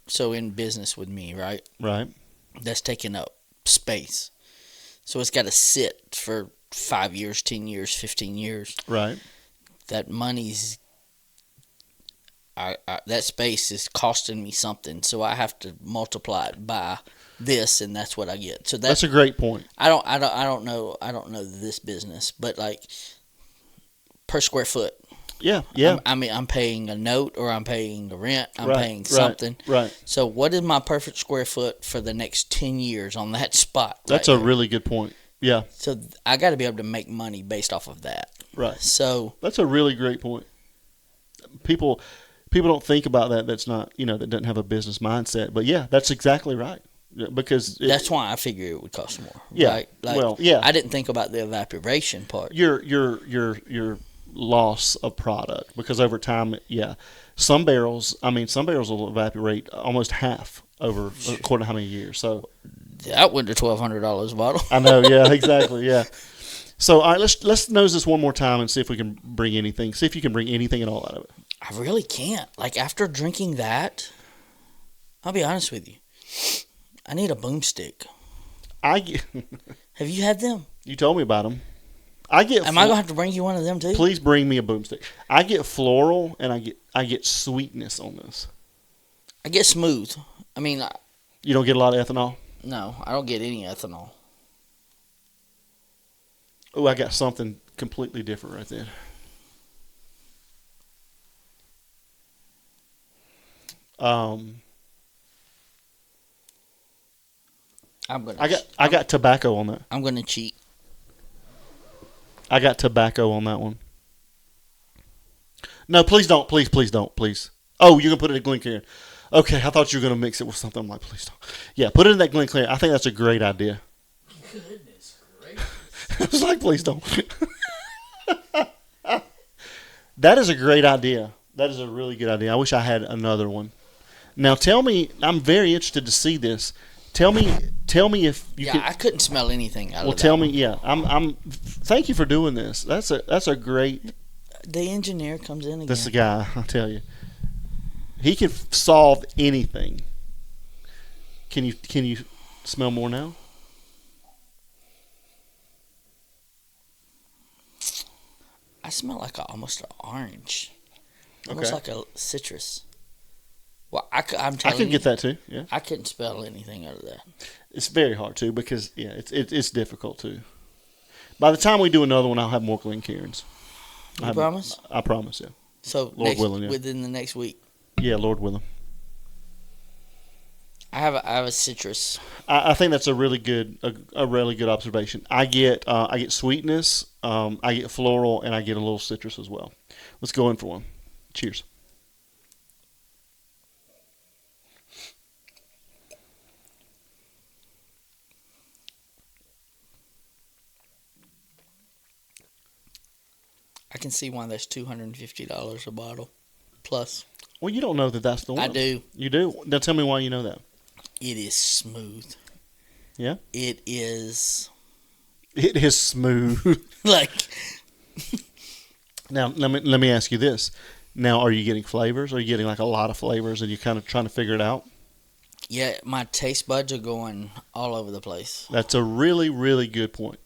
So in business with me, right? Right. That's taking up space. So it's got to sit for 5 years, 10 years, 15 years. Right. That money's. That space is costing me something, so I have to multiply it by this, and that's what I get. So that's a great point. I don't know this business, but like per square foot. Yeah. I'm paying a note or I'm paying a rent. I'm Right, paying right, something. right. So what is my perfect square foot for the next 10 years on that spot? That's a really good point. Yeah. So I got to be able to make money based off of that. Right. So that's a really great point. People don't think about that. That's not, that doesn't have a business mindset. But yeah, that's exactly right. because That's why I figure it would cost more. Yeah. Right? Like, Well, yeah. I didn't think about the evaporation part. Your loss of product, because over time, yeah, some barrels will evaporate almost half over according to how many years. So That went to $1,200 a bottle. I know, yeah, exactly, yeah. So all right, let's nose this one more time and see if we can bring anything. See if you can bring anything at all out of it. I really can't. Like, after drinking that, I'll be honest with you. I need a boomstick. Have you had them? You told me about them. Am I gonna have to bring you one of them too? Please bring me a boomstick. I get floral and I get sweetness on this. I get smooth. I mean, You don't get a lot of ethanol. no, I don't get any ethanol. Oh, I got something completely different right there. I got tobacco on that. I'm gonna cheat. I got tobacco on that one. No, please don't. Please don't. Please. Oh, you're gonna put it in Glencairn. Okay, I thought you were gonna mix it with something. I'm like, please don't. Yeah, put it in that Glencairn. I think that's a great idea. Goodness gracious. I was like, please don't. That is a great idea. That is a really good idea. I wish I had another one. Now tell me, I'm very interested to see this. Tell me if you I couldn't smell anything out of that. Well, tell me, yeah. I'm. Thank you for doing this. That's a great. The engineer comes in again. This is the guy. I'll tell you. He can solve anything. Can you smell more now? I smell like almost an orange. Almost like a citrus. Well, I'm telling you. I can get that too. Yeah. I couldn't spell anything out of that. It's very hard to because it's difficult to. By the time we do another one, I'll have more Glencairns. You promise? I promise. Yeah. So Lord willing, yeah. within the next week. Yeah, Lord willing. I have a citrus. I think that's a really good observation. I get sweetness, I get floral, and I get a little citrus as well. Let's go in for one. Cheers. I can see why that's $250 a bottle plus. Well, you don't know that that's the one. I do. You do? Now tell me why you know that. It is smooth. Yeah? It is. It is smooth. Like. Now, let me ask you this. Now, are you getting flavors? Are you getting like a lot of flavors and you're kind of trying to figure it out? Yeah, my taste buds are going all over the place. That's a really, really good point.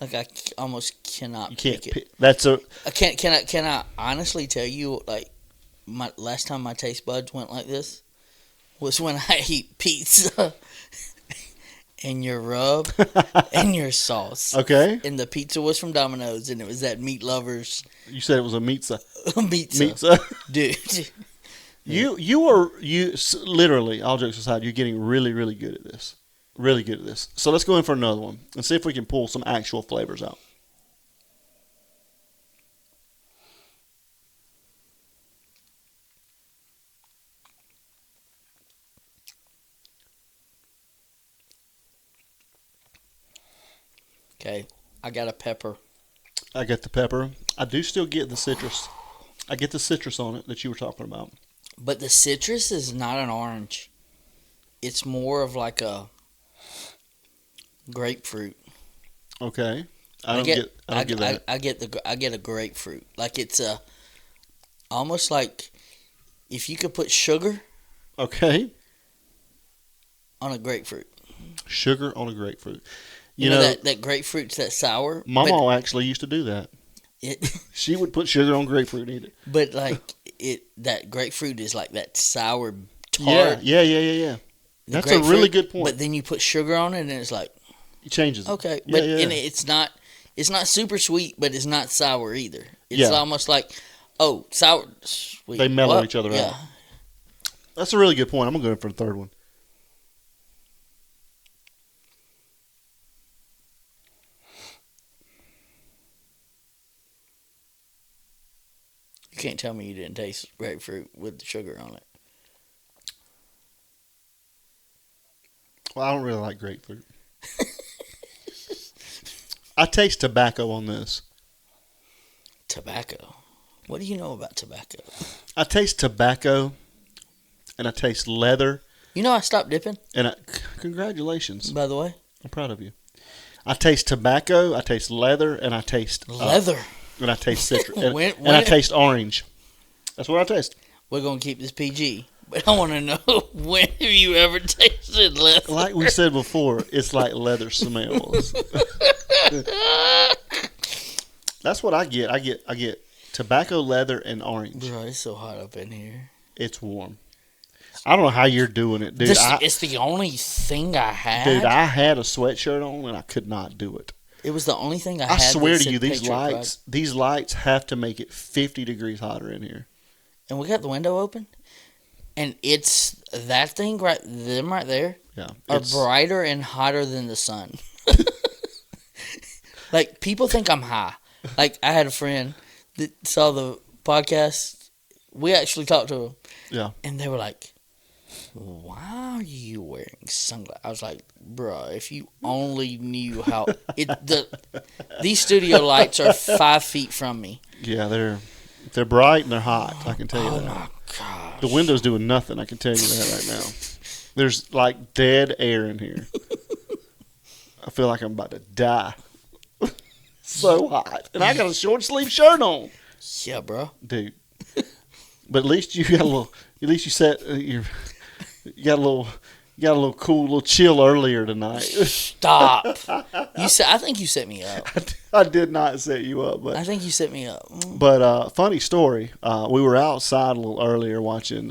Like, I almost cannot You can't pick it. That's a. Can I honestly tell you, like, my last time my taste buds went like this was when I ate pizza and your rub and your sauce. Okay. And the pizza was from Domino's, and it was that Meat Lovers. You said it was a pizza. Pizza. Dude. You literally, all jokes aside, you're getting really, really good at this. Really good at this. So let's go in for another one and see if we can pull some actual flavors out. Okay, I got a pepper. I get the pepper. I do still get the citrus. I get the citrus on it that you were talking about. But the citrus is not an orange. It's more of like a grapefruit. Okay. I get that. I get a grapefruit. Like it's almost like if you could put sugar Okay. on a grapefruit. Sugar on a grapefruit. You know that grapefruit's that sour. My mom actually used to do that. She would put sugar on grapefruit and eat it. But like that grapefruit is like that sour tart. Yeah. That's a really good point. But then you put sugar on it and it's like It changes. okay, Yeah, but yeah. and it's not super sweet, but it's not sour either. It's Yeah. almost like sour sweet. They mellow What? each other Yeah. out. That's a really good point. I'm going to go for the third one. You can't tell me you didn't taste grapefruit with the sugar on it. Well, I don't really like grapefruit. I taste tobacco on this. Tobacco. What do you know about tobacco? I taste tobacco, and I taste leather. You know I stopped dipping, And congratulations. by the way. I'm proud of you. I taste tobacco, I taste leather, and I taste... Leather. And I taste citrus. And, When- and I taste orange. That's what I taste. We're going to keep this PG. But I want to know, when have you ever tasted leather? Like we said before, it's like leather smells. That's what I get. I get tobacco, leather, and orange. Bro, it's so hot up in here. It's warm. I don't know how you're doing it, dude. It's the only thing I had. Dude, I had a sweatshirt on and I could not do it. It was the only thing I I had. swear that to you, said these Patriot these lights have to make it 50 degrees hotter in here. Pride. And we got the window open. And it's that thing right there Yeah, are brighter and hotter than the sun. Like, people think I'm high. Like, I had a friend that saw the podcast. We actually talked to him. Yeah. And they were like, why are you wearing sunglasses? I was like, bruh, if you only knew how... These studio lights are 5 feet from me. Yeah, they're bright and they're hot. I can tell you Oh, that. my gosh. The window's doing nothing. I can tell you that right now. There's like dead air in here. I feel like I'm about to die. So hot, and I got a short sleeve shirt on. Yeah, bro. Dude. But at least you got a little. At least you set. You got a little. You got a little cool, little chill earlier tonight. Stop. I think you set me up. I did not set you up, but I think you set me up. But funny story. We were outside a little earlier watching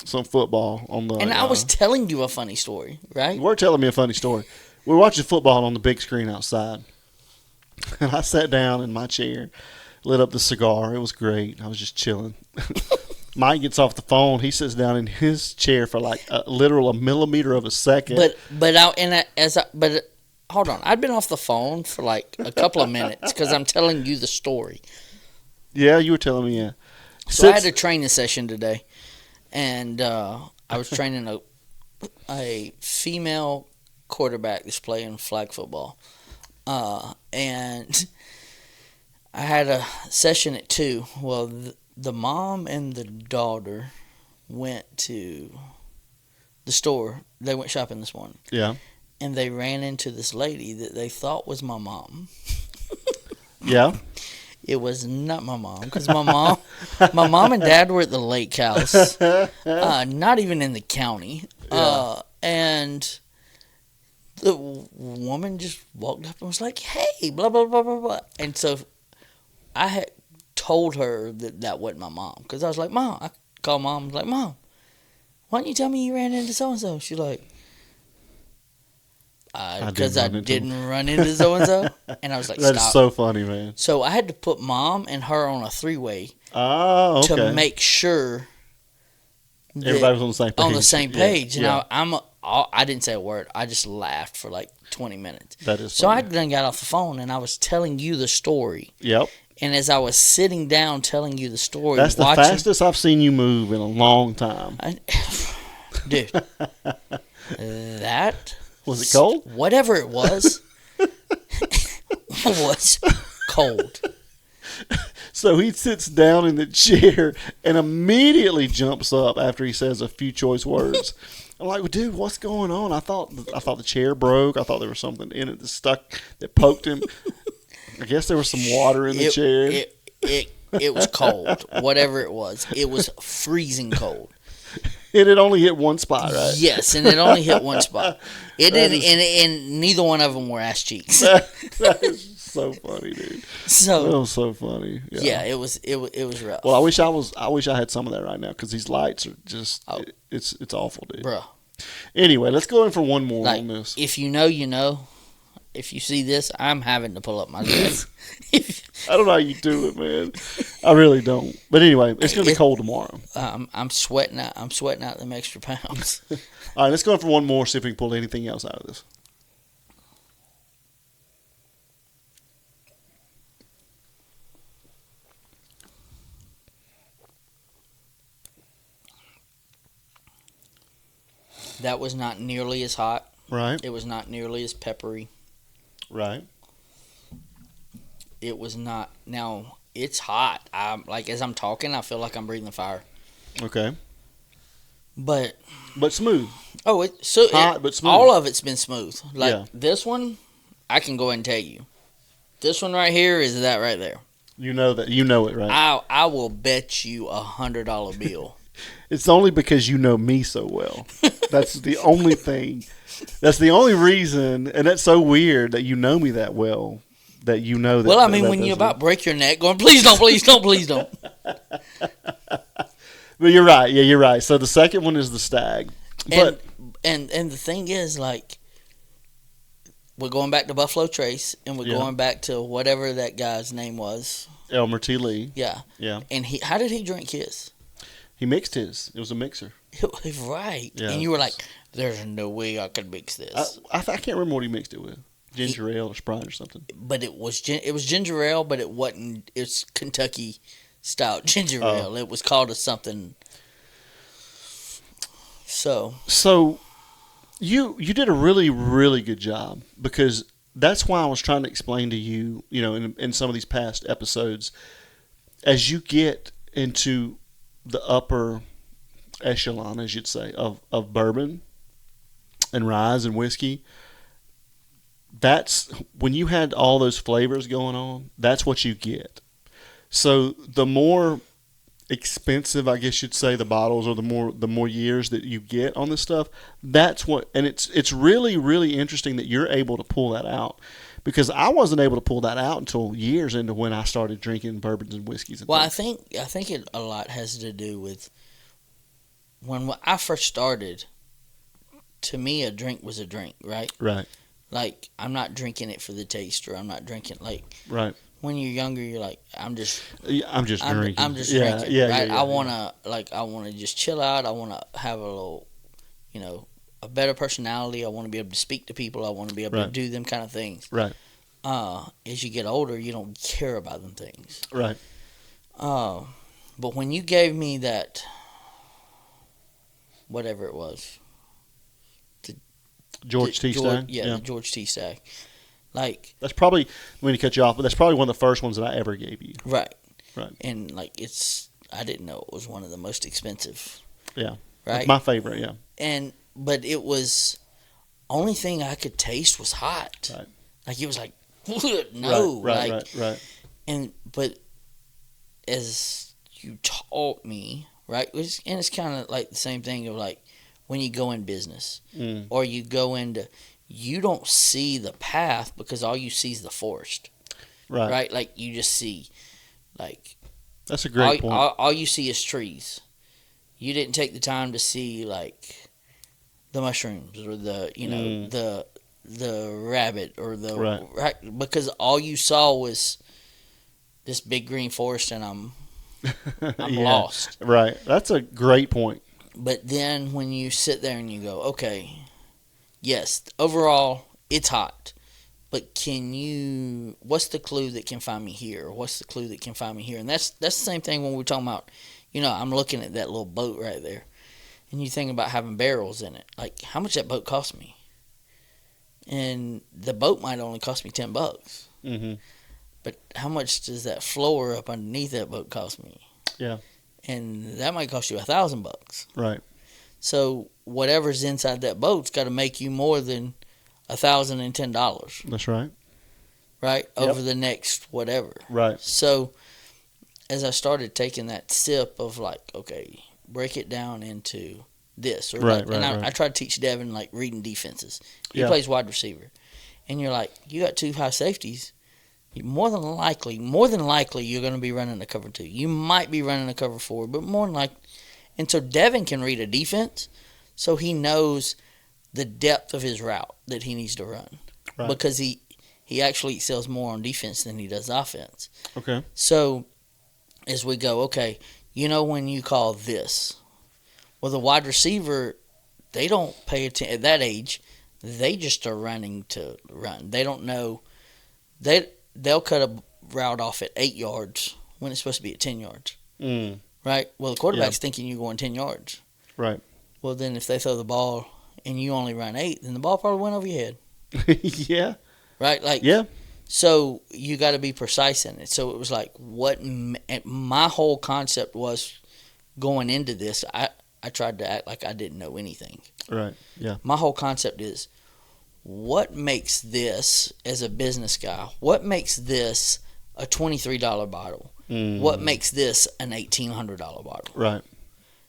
some football on the. And I was telling you a funny story, right? You were telling me a funny story. We were watching football on the big screen outside, and I sat down in my chair, lit up the cigar. It was great. I was just chilling. Mike gets off the phone. He sits down in his chair for like a millimeter of a second. But hold on. I'd been off the phone for like a couple of minutes because I'm telling you the story. Yeah, you were telling me. Yeah. So I had a training session today, and I was training a female quarterback that's playing flag football, and I had a session at 2. Well, the mom and the daughter went to the store. They went shopping this morning. Yeah. And they ran into this lady that they thought was my mom. Yeah. It was not my mom, because my mom and dad were at the lake house, not even in the county. Yeah. And the woman just walked up and was like, "Hey, blah blah blah blah blah." And so I had told her that wasn't my mom, because I was like, "Mom," I called Mom. I was like, "Mom, why don't you tell me you ran into so and so?" She's like, "Because I didn't run into so and so." And I was like, "Stop." That is so funny, man. So I had to put Mom and her on a 3-way Oh, okay. to make sure that Everybody was on the same page. on the same page. Yeah. And I didn't say a word. I just laughed for like 20 minutes. That is So I funny. then got off the phone and I was telling you the story. Yep. And as I was sitting down telling you the story, That's the fastest I've seen you move in a long time. Dude, that Was it cold? Whatever it was, was cold. So he sits down in the chair and immediately jumps up after he says a few choice words. I'm like, well, dude, what's going on? I thought the chair broke. I thought there was something in it that poked him. I guess there was some water in the chair. It was cold. Whatever it was freezing cold. And it only hit one spot, right? Yes, and it only hit one spot. It didn't, and neither one of them were ass cheeks. That is so funny, dude. So That was so funny. yeah, it was rough. Well, I wish I had some of that right now, because these lights are just it's awful, dude. Bruh. Anyway, let's go in for one more Like, on this. if you know, you know. If you see this, I'm having to pull up my dress. I don't know how you do it, man. I really don't. But anyway, it's gonna be cold tomorrow. I'm sweating out. I'm sweating out them extra pounds. All right, let's go in for one more. See if we can pull anything else out of this. That was not nearly as hot Right. It was not nearly as peppery. Right. It was not. Now it's hot. I'm like as I'm talking, I feel like I'm breathing fire. Okay. But But smooth. hot, but smooth. all of it's been smooth. Like Yeah. this one, I can go ahead and tell you. This one right here is that right there. You know that. You know it, right? I will bet you $100 bill. It's only because you know me so well. That's the only thing. That's the only reason, and that's so weird that you know me that well. That you know that. Well, I mean, that when you about break your neck, going, please don't, please don't, please don't. But you're right. Yeah, you're right. So the second one is the Stag. But and the thing is, like, we're going back to Buffalo Trace, and we're Yeah. going back to whatever that guy's name was. Elmer T. Lee. Yeah. Yeah. And how did he drink his? He mixed his. It was a mixer. Right. Yeah. And you were like, there's no way I could mix this. I can't remember what he mixed it with. Ginger ale or Sprite or something. But it was ginger ale, but it wasn't. It's Kentucky style ginger ale. It was called a something. So you did a really, really good job, because that's why I was trying to explain to you, in some of these past episodes, as you get into the upper echelon, as you'd say, of bourbon and rye and whiskey, that's when you had all those flavors going on, that's what you get. So the more expensive, I guess you'd say, the bottles, or the more years that you get on this stuff, that's what, and it's really, really interesting that you're able to pull that out, because I wasn't able to pull that out until years into when I started drinking bourbons and whiskeys. And I things. think it a lot has to do with when I first started. To me, a drink was a drink, right? Right. Like, I'm not drinking it for the taste, or I'm not drinking, like, Right. when you're younger, you're like, I'm just drinking. I'm just drinking, right? I wanna just chill out. I wanna have a little, a better personality. I want to be able to speak to people. I want to be able to do them kind of things. Right. As you get older, you don't care about them things. Right. But when you gave me that, whatever it was, George T. Stagg. the George Tasting-Stagg. Like, that's probably, I'm going to cut you off, but that's probably one of the first ones that I ever gave you. Right. Right. And like, I didn't know it was one of the most expensive. Yeah. Right. It's my favorite. Yeah. But it was, only thing I could taste was hot. Right. Like, it was like, no. Right. But as you taught me, right, and it's kind of like the same thing of like when you go in business or you go into, you don't see the path because all you see is the forest. Right. Like, you just see, like, that's a great point. All you see is trees. You didn't take the time to see, like, the mushrooms or the rabbit or the right, because all you saw was this big green forest, and I'm lost. Right. That's a great point. But then when you sit there and you go, okay, yes, overall it's hot, but what's the clue that can find me here? What's the clue that can find me here? And that's the same thing when we're talking about, I'm looking at that little boat right there, and you think about having barrels in it. Like, how much that boat cost me? And the boat might only cost me $10. Mm-hmm. But how much does that floor up underneath that boat cost me? Yeah. And that might cost you $1,000. Right. So whatever's inside that boat's got to make you more than $1,010. That's right. Right? Yep. Over the next whatever. Right. So as I started taking that sip of like, okay, break it down into this. Or I try to teach Devin like reading defenses. He plays wide receiver. And you're like, you got two high safeties. More than likely, you're going to be running a cover 2. You might be running a cover 4, but more than likely. And so Devin can read a defense, so he knows the depth of his route that he needs to run. Right. Because he actually excels more on defense than he does offense. Okay. So as we go, okay, when you call this, well, the wide receiver, they don't pay attention at that age. They just are running to run. They don't know. They'll cut a route off at 8 yards when it's supposed to be at 10 yards. Right? Well, the quarterback's thinking you're going 10 yards. Right. Well, then if they throw the ball and you only run 8, then the ball probably went over your head. Yeah. Right? Like, Yeah. so you got to be precise in it. So it was like, my whole concept was going into this, I tried to act like I didn't know anything. Right. Yeah. My whole concept is, what makes this, as a business guy, what makes this a $23 bottle? What makes this an $1,800 bottle? Right.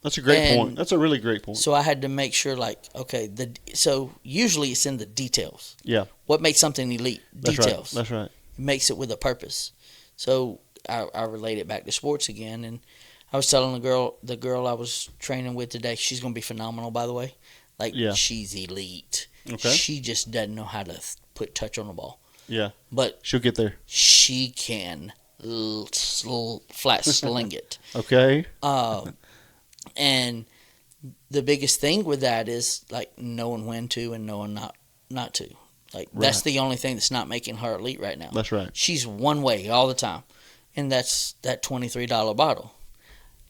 That's a great point. That's a really great point. So I had to make sure, like, okay, so usually it's in the details. Yeah. What makes something elite? That's Details. Right. That's right. It makes it with a purpose. So I relate it back to sports again, and I was telling the girl I was training with today, she's going to be phenomenal, by the way. Like, she's elite. Okay. She just doesn't know how to put touch on the ball. Yeah. But she'll get there. She can flat sling it. Okay. And the biggest thing with that is, like, knowing when to and knowing not to. Like, that's the only thing that's not making her elite right now. That's right. She's one way all the time. And that's that $23 bottle.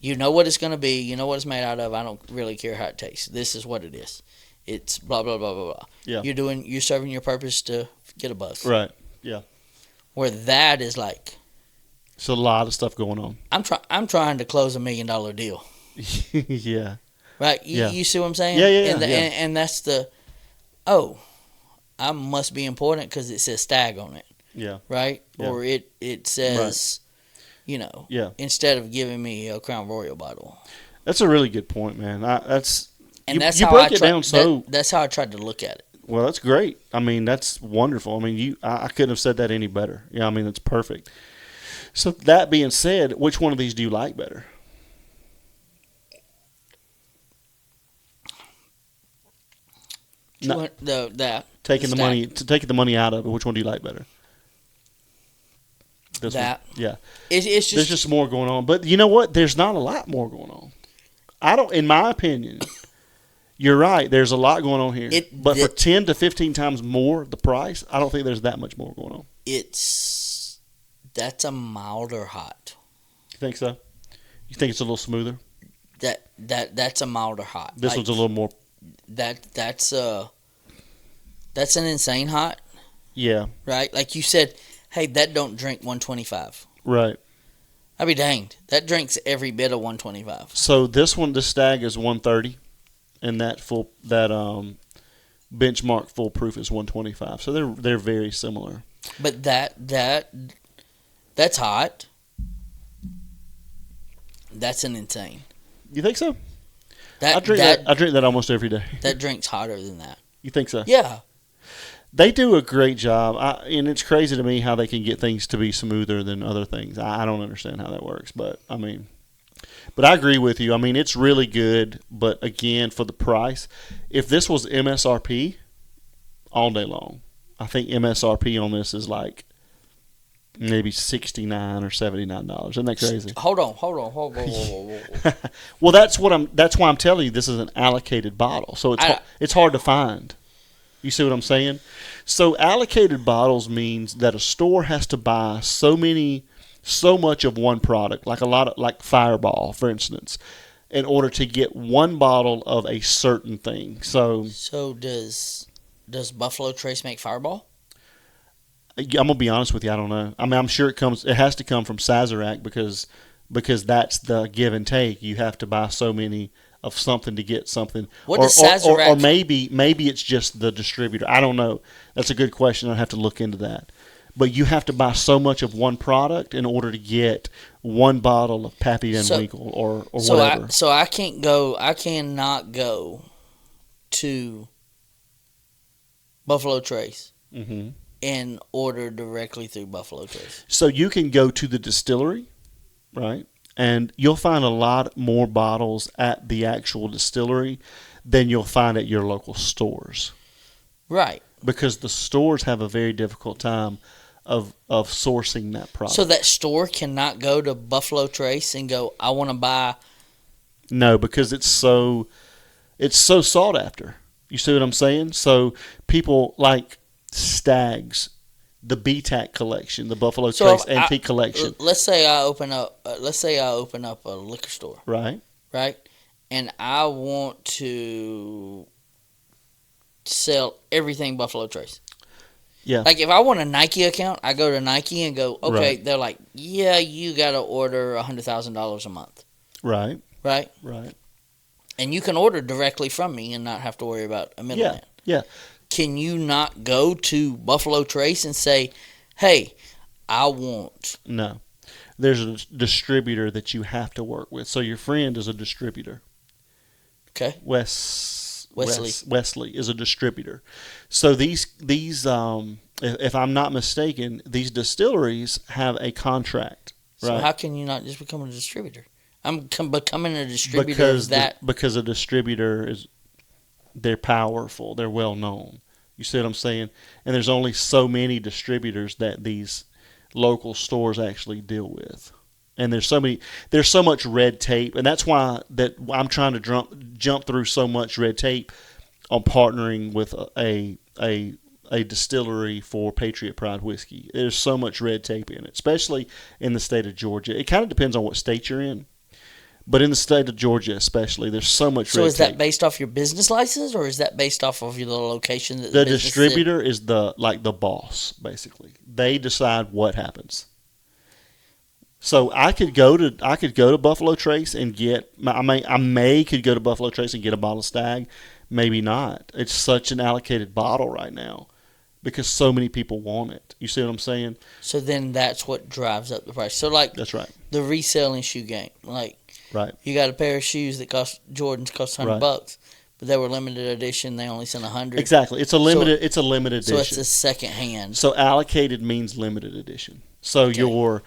You know what it's going to be. You know what it's made out of. I don't really care how it tastes. This is what it is. It's blah, blah, blah, blah, blah. Yeah. You're serving your purpose to get a buzz. Right. Yeah. Where that is like, it's a lot of stuff going on. I'm trying to close $1 million deal. Yeah. Right? You see what I'm saying? Yeah. And that's I must be important because it says Stagg on it. Yeah. Right? Yeah. Or it says, Yeah. instead of giving me a Crown Royal bottle. That's a really good point, man. That's how break it down so. That's how I tried to look at it. Well, that's great. I mean, that's wonderful. I mean, I couldn't have said that any better. Yeah, I mean, that's perfect. So that being said, which one of these do you like better? Taking the money out of it, which one do you like better? This one? Yeah. It's just, there's just more going on, but you know what? There's not a lot more going on. In my opinion, you're right. There's a lot going on here, but for 10 to 15 times more the price, I don't think there's that much more going on. That's a milder hot. You think so? You think it's a little smoother? That's a milder hot. This one's a little more. That's an insane hot. Yeah. Right? Like you said, hey, that don't drink 125. Right. I'd be danged. That drinks every bit of 125. So this Stagg is 130, and that benchmark full proof is 125. So they're very similar. But that's hot. That's an insane. You think so? I drink that almost every day. That drink's hotter than that. You think so? Yeah. They do a great job, and it's crazy to me how they can get things to be smoother than other things. I don't understand how that works, but I agree with you. I mean, it's really good, but again, for the price, if this was MSRP, all day long, I think MSRP on this is like maybe $69 or $79. Isn't that crazy? Hold on. Whoa. Well, that's why I'm telling you this is an allocated bottle, so it's hard to find. You see what I'm saying? So allocated bottles means that a store has to buy so much of one product, like Fireball, for instance, in order to get one bottle of a certain thing. So does Buffalo Trace make Fireball? I'm gonna be honest with you, I don't know. I mean, I'm sure it has to come from Sazerac because that's the give and take. You have to buy so many of something to get something. What does Sazerac? Or maybe it's just the distributor. I don't know. That's a good question. I'll have to look into that. But you have to buy so much of one product in order to get one bottle of Pappy Van Winkle or whatever. I cannot go to Buffalo Trace and order directly through Buffalo Trace. So you can go to the distillery, right? And you'll find a lot more bottles at the actual distillery than you'll find at your local stores. Right. Because the stores have a very difficult time of sourcing that product. So that store cannot go to Buffalo Trace and go, I want to buy. No, because it's so sought after. You see what I'm saying? So people like Stagg's, the BTAC collection, the Buffalo Trace Antique Collection. Let's say I open up a liquor store. Right. Right. And I want to sell everything Buffalo Trace. Yeah. Like if I want a Nike account, I go to Nike and go, okay. Right. They're like, yeah, you got to order $100,000 a month, Right. right? Right. And you can order directly from me and not have to worry about a middleman. Yeah. Can you not go to Buffalo Trace and say, hey, I want... No. There's a distributor that you have to work with. So your friend is a distributor. Okay. Wesley is a distributor. So these if I'm not mistaken, these distilleries have a contract. So right? how can you not just become a distributor? I'm becoming a distributor because a distributor they're powerful, they're well known. You see what I'm saying? And there's only so many distributors that these local stores actually deal with. And there's so much red tape, and that's why that I'm trying to jump through so much red tape on partnering with a distillery for Patriot Pride whiskey. There's so much red tape in it, especially in the state of Georgia. It kind of depends on what state you're in, but in the state of Georgia especially, there's so much red tape. So is that based off your business license, or is that based off of your location? That the distributor is the boss, basically. They decide what happens. So I could go to Buffalo Trace and get I could go to Buffalo Trace and get a bottle of Stagg, maybe not. It's such an allocated bottle right now because so many people want it. You see what I'm saying? So then that's what drives up the price. So like that's right. The reselling shoe game, like right. You got a pair of shoes that Jordans cost $100, but they were limited edition. They only sent 100. Exactly. It's a limited edition. So it's a second hand. So allocated means limited edition. So okay.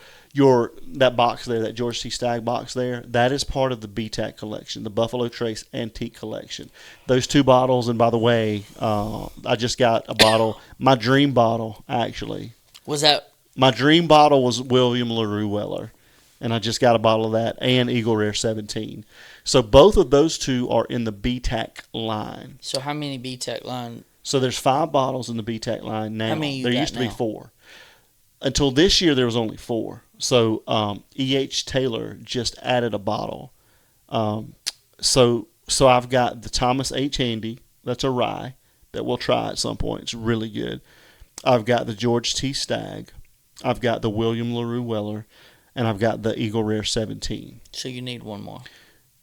That box there, that George T. Stagg box there, that is part of the BTAC collection, the Buffalo Trace Antique Collection. Those two bottles, and by the way, I just got a bottle, my dream bottle, actually. Was that? My dream bottle was William LaRue Weller, and I just got a bottle of that, and Eagle Rare 17. So both of those two are in the BTAC line. So how many BTAC line? So there's 5 bottles in the BTAC line now. How many there used to be 4. Until this year, there was only 4. So E.H. Taylor just added a bottle. So I've got the Thomas H. Handy. That's a rye that we'll try at some point. It's really good. I've got the George T. Stagg. I've got the William LaRue Weller. And I've got the Eagle Rare 17. So you need one more.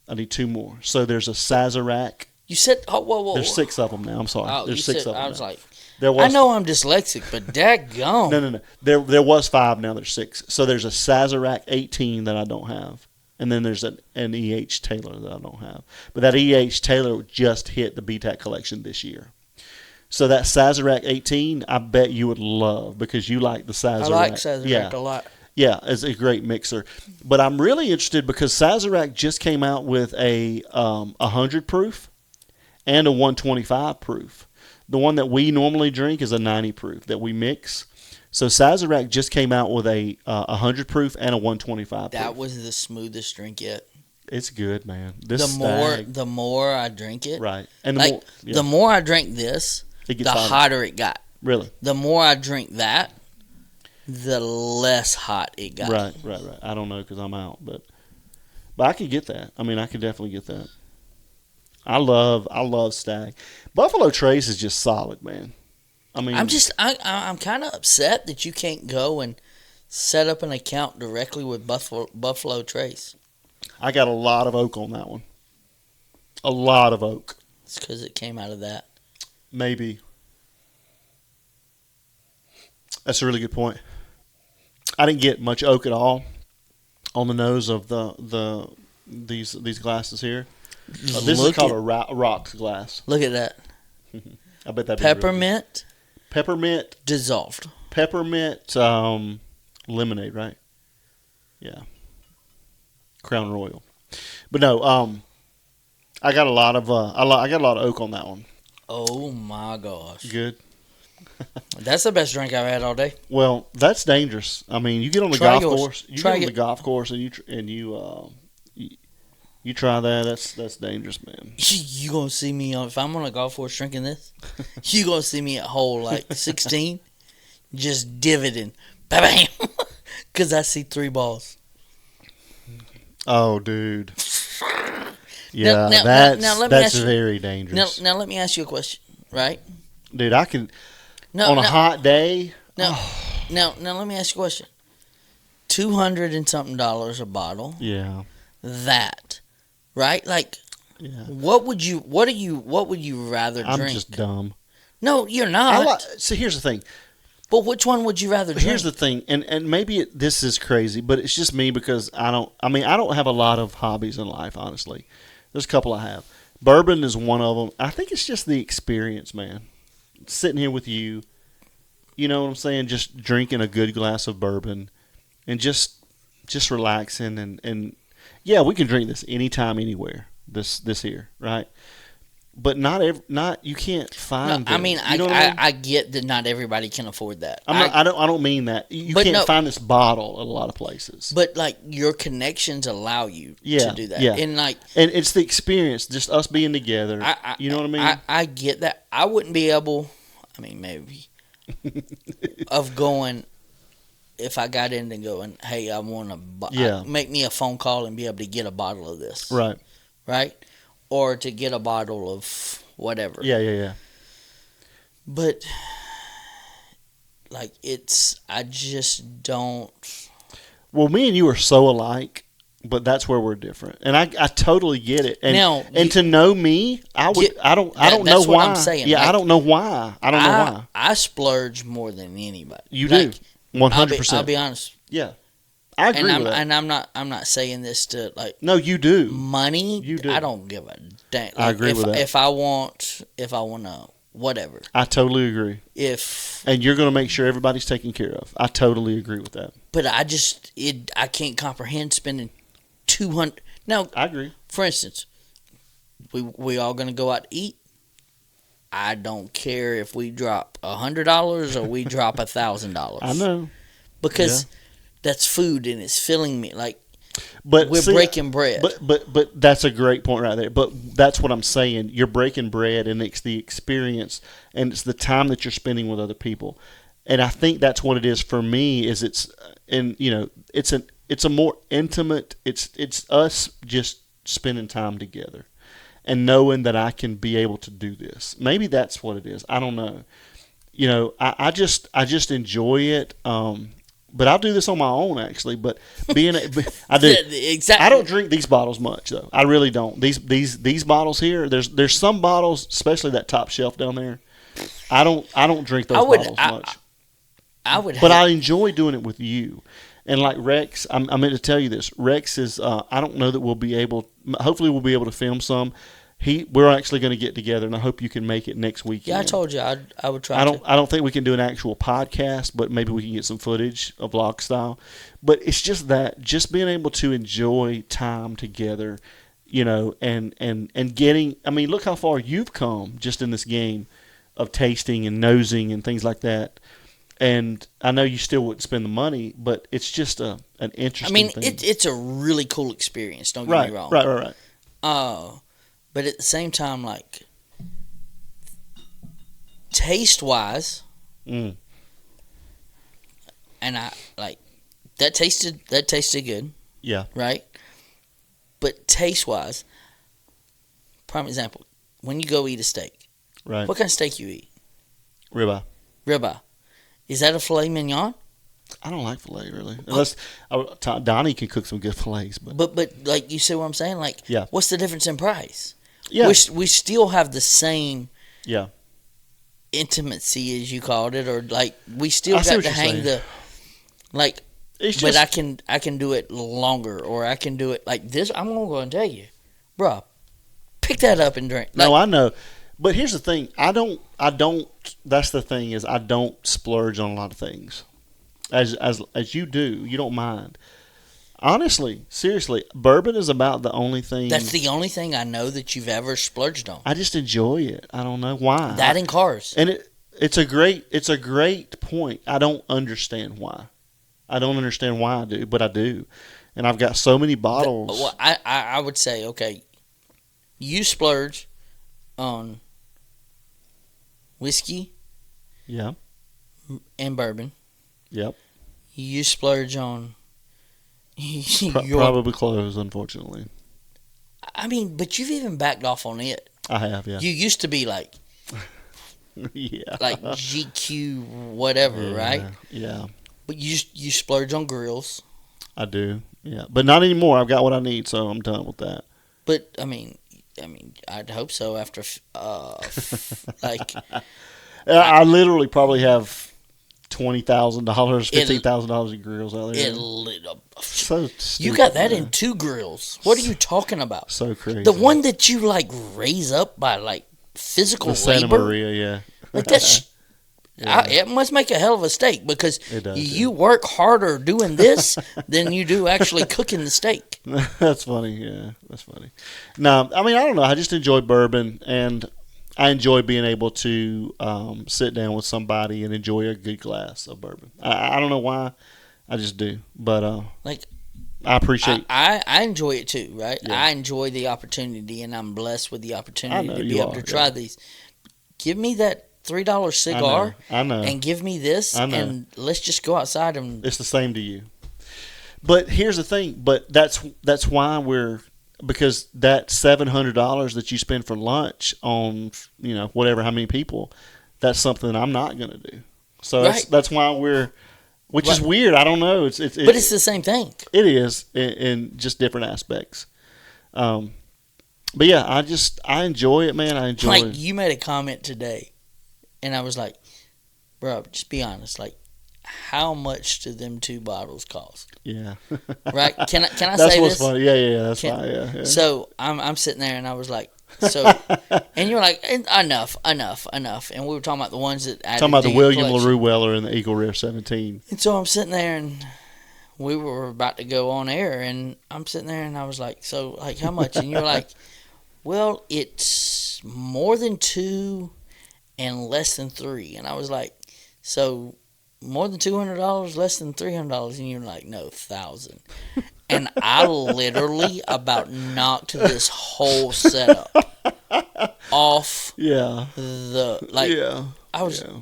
I need 2 more. So there's a Sazerac. You said, whoa. There's 6 of them now. I'm sorry. Oh, there's 6 of them. I was now. like, I know I'm dyslexic, but daggone. No. There was 5, now there's 6. So there's a Sazerac 18 that I don't have. And then there's an E.H. Taylor that I don't have. But that E.H. Taylor just hit the BTAC collection this year. So that Sazerac 18, I bet you would love because you like the Sazerac. I like Sazerac a lot. Yeah, it's a great mixer. But I'm really interested because Sazerac just came out with a 100 proof and a 125 proof. The one that we normally drink is a 90 proof that we mix. So Sazerac just came out with a 100 proof and a 125 proof. That was the smoothest drink yet. It's good, man. The more I drink it, right, and the more I drink this, the hotter it got. Really, the more I drink that, the less hot it got. Right. I don't know because I'm out, but I could get that. I mean, I could definitely get that. I love Stagg. Buffalo Trace is just solid, man. I mean, I'm kind of upset that you can't go and set up an account directly with Buffalo Trace. I got a lot of oak on that one. A lot of oak. It's because it came out of that. Maybe. That's a really good point. I didn't get much oak at all on the nose of these glasses here. This is called a rocks glass. Look at that. I bet that peppermint. Really peppermint dissolved. Peppermint lemonade, right? Yeah. Crown Royal. But no, I got a lot of oak on that one. Oh my gosh. Good. That's the best drink I've had all day. Well, that's dangerous. I mean, you get on the golf course. You get on the golf course and you try that. That's dangerous, man. You gonna see me if I'm on a golf course drinking this? You gonna see me at hole like 16, just divoting, bam, because I see 3 balls. Oh, dude. Yeah, that's very dangerous. Now let me ask you a question. right? Dude, I can No, on a no, hot day. no, Oh, now. Let me ask you a question. $200 and something a bottle. yeah, That, right? Like, yeah. what would you rather I'm just drink? dumb. No, you're I not. so here's the thing. But which one would you rather drink? Here's the thing, and maybe this is crazy, but it's just me because I don't have a lot of hobbies in life, honestly. There's a couple I have. Bourbon is one of them. I think it's just the experience, man. Sitting here with you, you know what I'm saying? Just drinking a good glass of bourbon and just relaxing and yeah, we can drink this anytime, anywhere. This here, right? But not you can't No, find. I mean, you know what I mean? I get that not everybody can afford that. I don't mean that. You But can't no- find this bottle at a lot of places. But like your connections allow you Yeah, to do that, yeah. and like And it's the experience, just us being together. You know what I mean? I get that. I wouldn't be able. I mean, maybe of going if I got in and going, hey, I want to Yeah. make me a phone call and be able to get a bottle of this, Right. right? Or to get a bottle of whatever. Yeah, yeah, yeah. But like I just don't. Well, me and you are so alike, but that's where we're different, and I totally get it. And Now, to know me, I don't know that's why. what I'm saying. Yeah, Like, I don't know why. I don't know why. I splurge more than anybody. You Like, do 100%. I'll be honest. Yeah, I agree with that. And I'm not saying this to like No, you do. money. You do. I don't give a damn. I agree with that. If I want to whatever. I totally agree. If And you're going to make sure everybody's taken care of. I totally agree with that. but I can't comprehend spending 200. Now, I agree. for instance, we all gonna go out to eat. I don't care if we drop $100 or we drop $1,000. I know. Because that's food and it's filling me. Like, But we're breaking bread. But that's a great point right there. But that's what I'm saying. You're breaking bread, and it's the experience, and it's the time that you're spending with other people. And I think that's what it is for me. Is it's a more intimate. It's us just spending time together, and knowing that I can be able to do this. Maybe that's what it is. I don't know. I just enjoy it. But I'll do this on my own, actually. But I do. Exactly. I don't drink these bottles much, though. I really don't. These bottles here. There's some bottles, especially that top shelf down there. I don't drink those bottles much. I would. But I enjoy doing it with you. And like Rex, I meant to tell you this. Rex is. I don't know that we'll be able. Hopefully, we'll be able to film some. We're actually going to get together, and I hope you can make it next weekend. Yeah, I told you I would try. I don't think we can do an actual podcast, but maybe we can get some footage of vlog style. But it's just being able to enjoy time together, and getting. I mean, look how far you've come just in this game of tasting and nosing and things like that. And I know you still wouldn't spend the money, but it's just an interesting thing. It's a really cool experience. Don't get me wrong. Right. But at the same time, like taste wise, and I like that tasted good. Yeah. Right. But taste wise, prime example, when you go eat a steak, Right. what kind of steak you eat? Ribeye. Ribeye. Is that a filet mignon? I don't like filet really, unless Donnie can cook some good fillets. But like you see what I'm saying? Like, yeah. What's the difference in price? Yeah. We still have the same intimacy as you called it, or like we still got to hang the like. It's just, but I can do it longer, or I can do it like this. I'm gonna go and tell you, bro, pick that up and drink. No, I know, but here's the thing. I don't. That's the thing is I don't splurge on a lot of things, as you do. You don't mind. Honestly, seriously, bourbon is about the only thing. That's the only thing I know that you've ever splurged on. I just enjoy it. I don't know why. That and cars. And it's a great point. I don't understand why. I do, but I do. And I've got so many bottles. Well, I would say, okay, you splurge on whiskey. Yeah. And bourbon. Yep. You splurge on probably clothes, unfortunately. I mean, but you've even backed off on it. I have, yeah. You used to be like, Yeah. like GQ whatever, right? Yeah. But you splurge on grills. I do. Yeah. But not anymore. I've got what I need, so I'm done with that. But I mean, I'd hope so. After like I literally probably have $20,000, It- $15,000 in grills out there. it lit up. So You stupid, got that man. in 2 grills. What are you talking about? So crazy. The one that you like raise up by like physical the Santa labor. Maria, yeah. Like that's. Yeah. It must make a hell of a steak because It does, you work harder doing this than you do actually cooking the steak. That's funny. Yeah, that's funny. No, I mean, I don't know. I just enjoy bourbon, and I enjoy being able to sit down with somebody and enjoy a good glass of bourbon. I don't know why. I just do. But Like I appreciate I enjoy it too, right? Yeah. I enjoy the opportunity, and I'm blessed with the opportunity I know to be you able are, to try these. Give me that $3 cigar, I know. and give me this, I know. and let's just go outside and. It's the same to you. But here's the thing. But that's why because that $700 that you spend for lunch on whatever how many people, that's something I'm not going to do. So Right. that's why which is weird. I don't know. But it's the same thing. It is in just different aspects. But yeah, I enjoy it, man. I enjoy Like it. you made a comment today, and I was like, "Bro, just be honest. Like, how much do them 2 bottles cost?" Yeah. Right? Can I That's say what's this? funny. Yeah. That's Can- fine. Yeah. So I'm sitting there, and I was like, so, and you're like, enough, and we were talking about the ones that added Talking about to the your William collection. LaRue Weller and the Eagle Rare 17. And so I'm sitting there, and we were about to go on air, and I'm sitting there, and I was like, so, like, how much? And you're like, well, it's more than 2 and less than 3. And I was like, so more than $200, less than $300? And you're like, no, 1,000. And I literally about knocked this whole setup off Yeah. the, like, Yeah. I was, Yeah.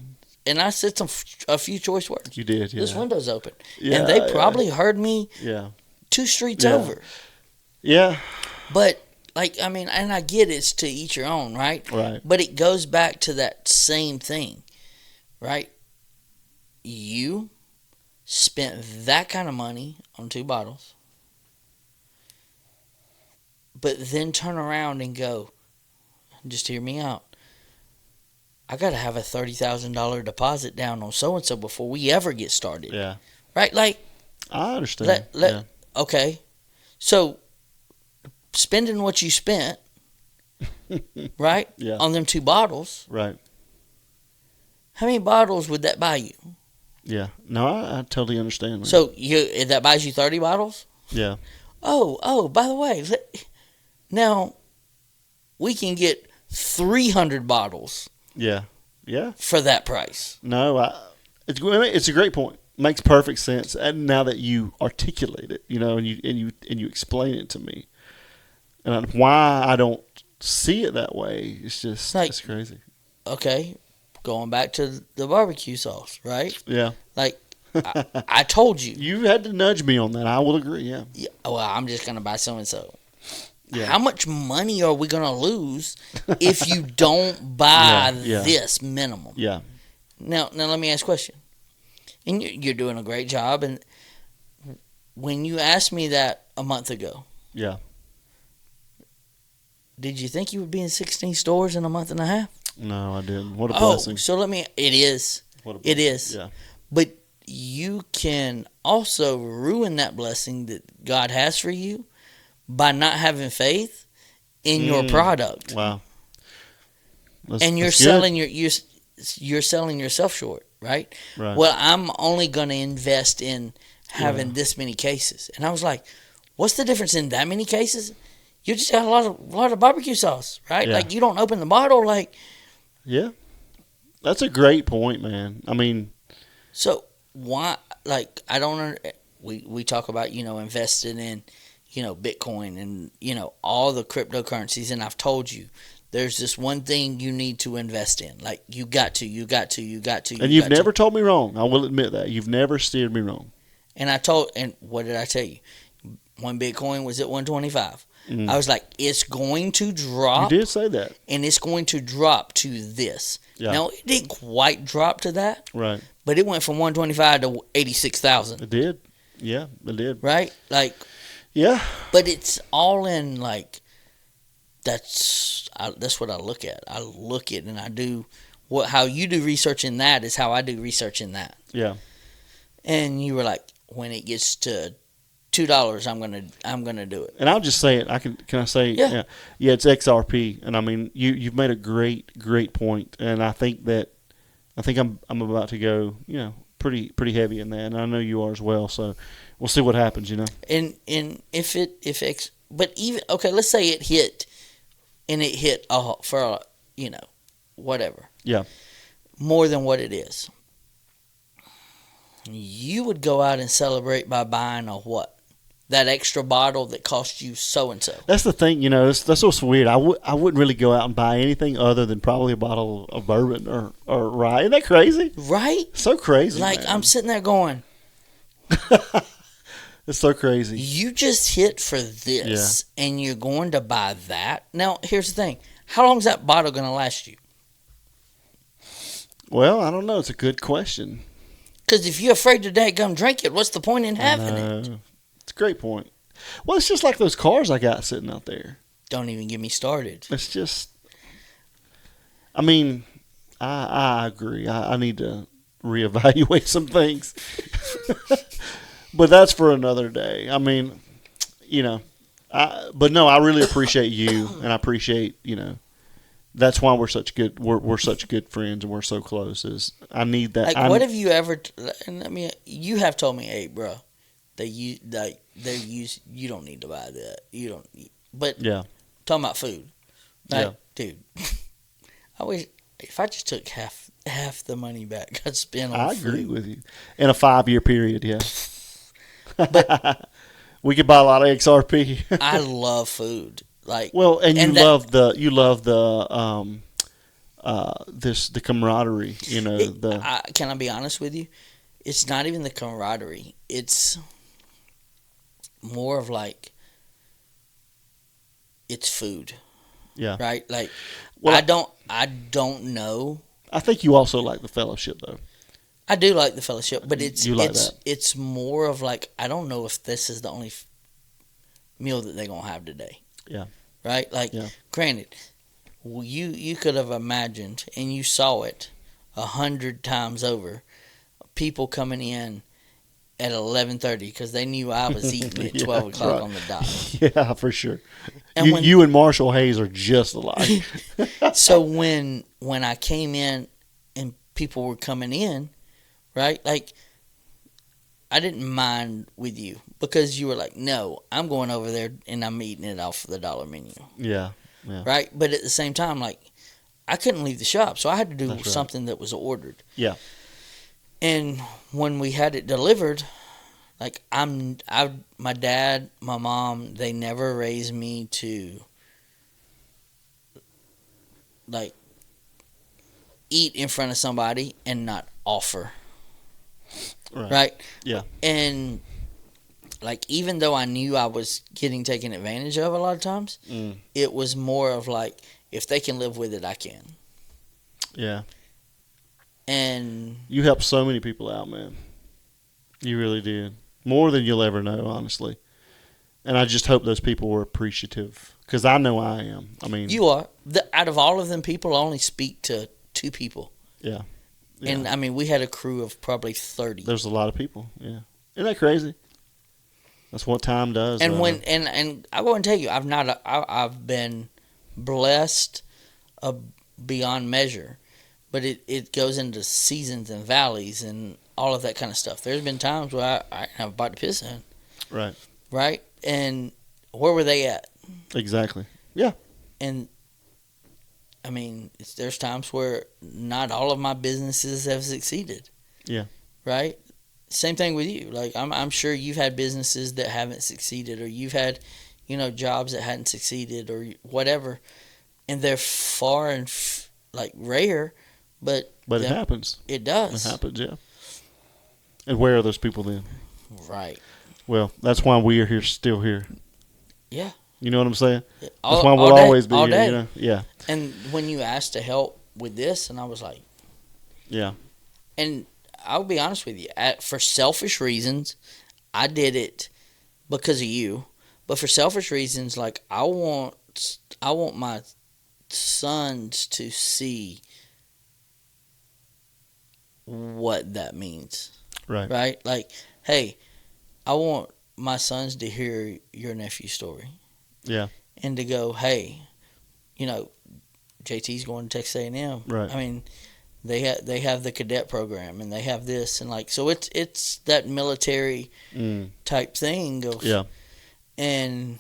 and I said a few choice words. You did. Yeah. This window's open. Yeah, And they yeah. probably heard me Yeah. 2 streets Yeah. over. Yeah. But, like, I mean, and I get it's to each your own, right? Right. But it goes back to that same thing, right? You spent that kind of money on 2 bottles, but then turn around and go, just hear me out. I got to have a $30,000 deposit down on so-and-so before we ever get started. Yeah. Right? Like, I understand. Yeah. okay. So, spending what you spent, right? Yeah. On them 2 bottles, Right. how many bottles would that buy you? Yeah. No, I totally understand. Man. So, that buys you 30 bottles? Yeah. Oh, by the way, now we can get 300 bottles Yeah. Yeah. for that price. No, it's a great point. Makes perfect sense. And now that you articulate it, and you explain it to me, and why I don't see it that way, it's just Like- it's crazy. Okay, going back to the barbecue sauce, right? Yeah. Like, I told you. You had to nudge me on that. I will agree. Yeah. Yeah, well, I'm just going to buy so-and-so. Yeah. How much money are we going to lose if you don't buy Yeah. this minimum? Yeah. Now let me ask a question. And you're doing a great job. And when you asked me that a month ago, Yeah. did you think you would be in 16 stores in a month and a half? No, I didn't. What a blessing. So it is. What a It blessing. is. Yeah. But you can also ruin that blessing that God has for you by not having faith in your product. Wow. And you're that's good. selling you're selling yourself short, right? Right. Well, I'm only going to invest in having this many cases. And I was like, what's the difference in that many cases? You just got a lot of barbecue sauce, right? Yeah. Like, you don't open the bottle, like. Yeah. That's a great point, man. I mean, So why, like, I don't, we talk about, investing in, Bitcoin and, all the cryptocurrencies. And I've told you, there's this one thing you need to invest in. Like, you got to. and you've never told me wrong. I will admit that. You've never steered me wrong. And what did I tell you? One Bitcoin was at 125. Mm. I was like, it's going to drop. You did say that. And it's going to drop to this. Yeah. Now, it didn't quite drop to that. Right. But it went from 125 to 86,000. It did. Yeah, it did. Right? Like, yeah. But it's all in, like, that's what I look at. I look at and I do how you do research in that is how I do research in that. Yeah. And you were like, when it gets to $2, I'm gonna do it. And I'll just say it. Can I say? Yeah. Yeah. It's XRP, and I mean you've made a great point, and I think I'm about to go pretty heavy in that, and I know you are as well. So we'll see what happens. And but even okay, let's say it hit, and it hit for whatever. Yeah. More than what it is. You would go out and celebrate by buying a what? That extra bottle that cost you so and so. That's the thing, that's what's weird. I wouldn't really go out and buy anything other than probably a bottle of bourbon or rye. Isn't that crazy? Right? So crazy. Like, man. I'm sitting there going, it's so crazy. You just hit for this, and you're going to buy that. Now, here's the thing. How long is that bottle going to last you? Well, I don't know. It's a good question. Because if you're afraid to dadgum drink it, what's the point in having it? It's a great point. Well, it's just like those cars I got sitting out there. Don't even get me started. It's just, I mean, I agree. I need to reevaluate some things. But that's for another day. I mean, but no, I really appreciate you, and I appreciate, that's why we're such good friends, and we're so close. Is I need that. Like, what have you ever? And I mean, you have told me, "Hey, bro, you don't need to buy that. You don't." But yeah, talking about food, like, yeah, dude. I wish if I just took half the money back I'd spent on food. I agree with you. In a 5-year period, yeah. But we could buy a lot of XRP. I love food. Like, well, and you love the camaraderie. Can I be honest with you? It's not even the camaraderie. It's more of like it's food. Yeah. Right. Like, well, I don't know. I think you also like the fellowship, though. I do like the fellowship, but it's more of like, I don't know if this is the only meal that they're gonna have today. Yeah. Right? Like, granted, you could have imagined, and you saw it 100 times over, people coming in at 11:30 because they knew I was eating at 12 o'clock right. on the dot. Yeah, for sure. And you and Marshall Hayes are just alike. So when I came in and people were coming in, right? Like, I didn't mind with you because you were like, no, I'm going over there and I'm eating it off the dollar menu. Yeah. Right? But at the same time, like, I couldn't leave the shop, so I had to do That's something that was ordered. Yeah. And when we had it delivered, like, my dad, my mom, they never raised me to, like, eat in front of somebody and not offer. Right? Yeah. And, like, even though I knew I was getting taken advantage of a lot of times, it was more of like, if they can live with it, I can. Yeah. And you helped so many people out, man. You really did. More than you'll ever know, honestly. And I just hope those people were appreciative, because I know I am. I mean, you are. Out of all of them people, I only speak to 2 people. Yeah. And, I mean, we had a crew of probably 30. There's a lot of people, yeah. Isn't that crazy? That's what time does. And and I go and tell you, I've been blessed beyond measure, but it goes into seasons and valleys and all of that kind of stuff. There's been times where I have about to piss in. Right. Right? And where were they at? Exactly. Yeah. And I mean, there's times where not all of my businesses have succeeded. Yeah. Right? Same thing with you. Like, I'm sure you've had businesses that haven't succeeded, or you've had, jobs that hadn't succeeded, or whatever, and they're far and like rare, but it happens. It does. It happens, yeah. And where are those people then? Right. Well, that's why we are here, still here. Yeah. You know what I'm saying? That's all, why we'll all day, always be all here. day. You know? Yeah. And when you asked to help with this, and I was like, Yeah. and I'll be honest with you, for selfish reasons, I did it because of you. But for selfish reasons, like I want my sons to see what that means. Right. Right? Like, hey, I want my sons to hear your nephew's story. Yeah. And to go, hey, JT's going to Texas A&M. Right. I mean, they have the cadet program and they have this and like so it's that military type thing of Yeah. And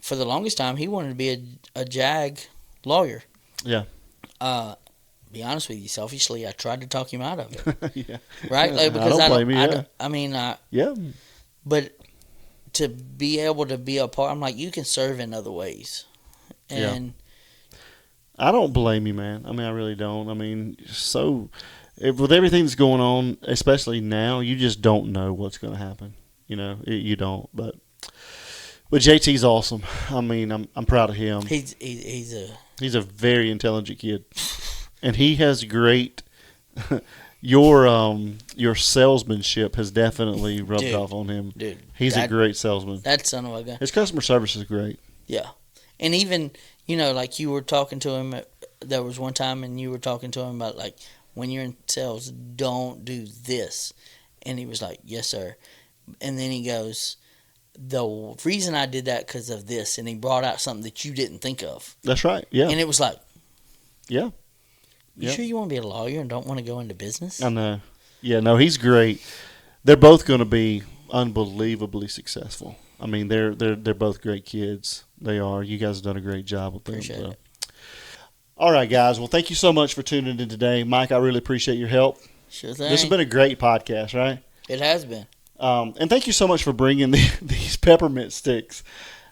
for the longest time he wanted to be a JAG lawyer. Yeah. Be honest with you, selfishly I tried to talk him out of it. Yeah. Right? Like because I don't blame you. Yeah. But to be able to be a part, I'm like, you can serve in other ways. And I don't blame you, man. I mean, I really don't. I mean, with everything that's going on, especially now, you just don't know what's going to happen. You don't. But JT's awesome. I mean, I'm proud of him. He's a very intelligent kid, and he has great. Your salesmanship has definitely rubbed off on him. Dude, he's a great salesman. That son of a gun. His customer service is great. Yeah, and even like you were talking to him. There was one time, and you were talking to him about like when you're in sales, don't do this, and he was like, "Yes, sir," and then he goes, "The reason I did that because of this," and he brought out something that you didn't think of. That's right. Yeah, and it was like, yeah. You sure you want to be a lawyer and don't want to go into business? I know. Yeah, no, he's great. They're both going to be unbelievably successful. I mean, they're both great kids. They are. You guys have done a great job with them. Appreciate it. All right, guys. Well, thank you so much for tuning in today. Mike, I really appreciate your help. Sure thing. This has been a great podcast, right? It has been. And thank you so much for bringing these peppermint sticks.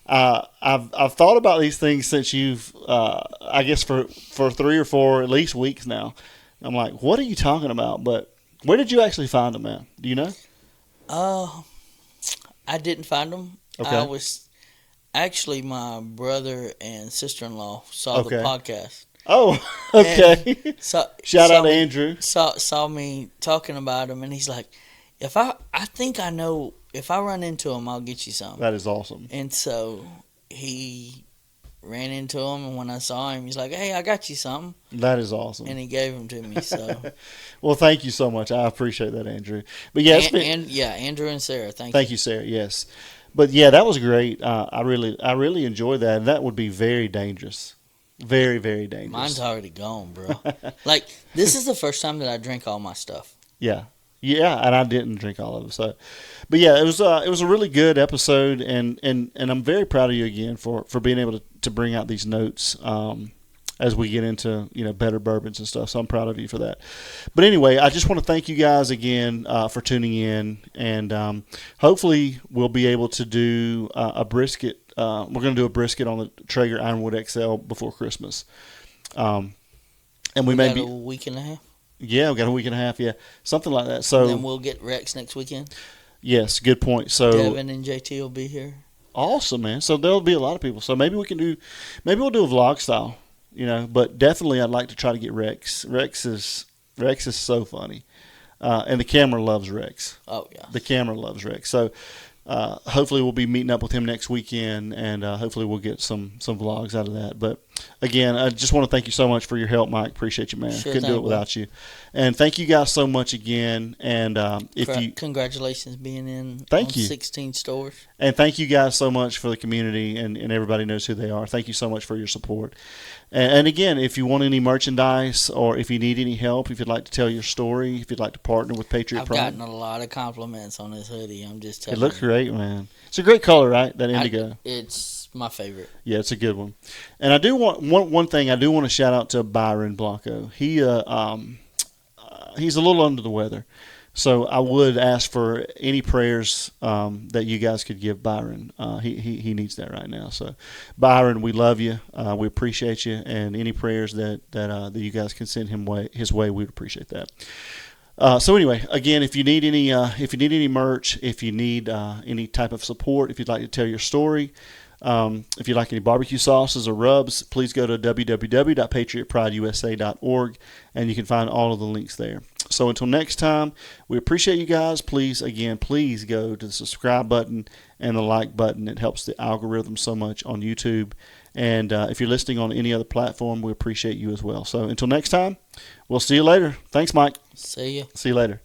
I've thought about these things since you've, I guess for 3 or 4 at least weeks now. I'm like, what are you talking about? But where did you actually find them at? Do you know? I didn't find them. Okay. I was actually my brother and sister-in-law saw the podcast. Oh, okay. Shout out to Andrew. Saw me talking about them, and he's like, I think I know. If I run into him, I'll get you some. That is awesome. And so he ran into him, and when I saw him, he's like, "Hey, I got you something." That is awesome. And he gave them to me. So, well, thank you so much. I appreciate that, Andrew. But yeah, Andrew and Sarah, thank you, Sarah. Yes, but yeah, that was great. I really enjoyed that. And that would be very dangerous, very, very dangerous. Mine's already gone, bro. Like this is the first time that I drink all my stuff. Yeah. Yeah, and I didn't drink all of it. So, but yeah, it was a really good episode, and I'm very proud of you again for being able to bring out these notes as we get into better bourbons and stuff. So I'm proud of you for that. But anyway, I just want to thank you guys again for tuning in, and hopefully we'll be able to do a brisket. We're going to do a brisket on the Traeger Ironwood XL before Christmas, and we may be a week and a half. Yeah, we got a week and a half. Yeah, something like that. So and then we'll get Rex next weekend. Yes, good point. So Devin and JT will be here. Awesome, man. So there'll be a lot of people. So maybe we'll do a vlog style, But definitely, I'd like to try to get Rex. Rex is so funny, and the camera loves Rex. Oh yeah, the camera loves Rex. So hopefully we'll be meeting up with him next weekend, and hopefully we'll get some vlogs out of that. But again, I just want to thank you so much for your help, Mike. Appreciate you, man. Sure, couldn't do it without you. And thank you guys so much again. And congratulations being in thank you 16 stores. And thank you guys so much for the community, and everybody knows who they are. Thank you so much for your support. And again, if you want any merchandise, or if you need any help, if you'd like to tell your story, if you'd like to partner with Patriot Pride. I've gotten a lot of compliments on this hoodie. I'm just telling you. It looks great, man. It's a great color, right? That indigo. It's my favorite. Yeah, it's a good one. And I do want one thing. I do want to shout out to Byron Blanco. He's a little under the weather, so I would ask for any prayers that you guys could give Byron. He needs that right now. So, Byron, we love you. We appreciate you, and any prayers that you guys can send his way, we'd appreciate that. So anyway, again, if you need any merch, if you need any type of support, if you'd like to tell your story, If you like any barbecue sauces or rubs, please go to www.patriotprideusa.org, and you can find all of the links there. So until next time, we appreciate you guys. Please go to the subscribe button and the like button. It helps the algorithm so much on YouTube. And if you're listening on any other platform, we appreciate you as well. So until next time, we'll see you later. Thanks, Mike. See ya. See you later.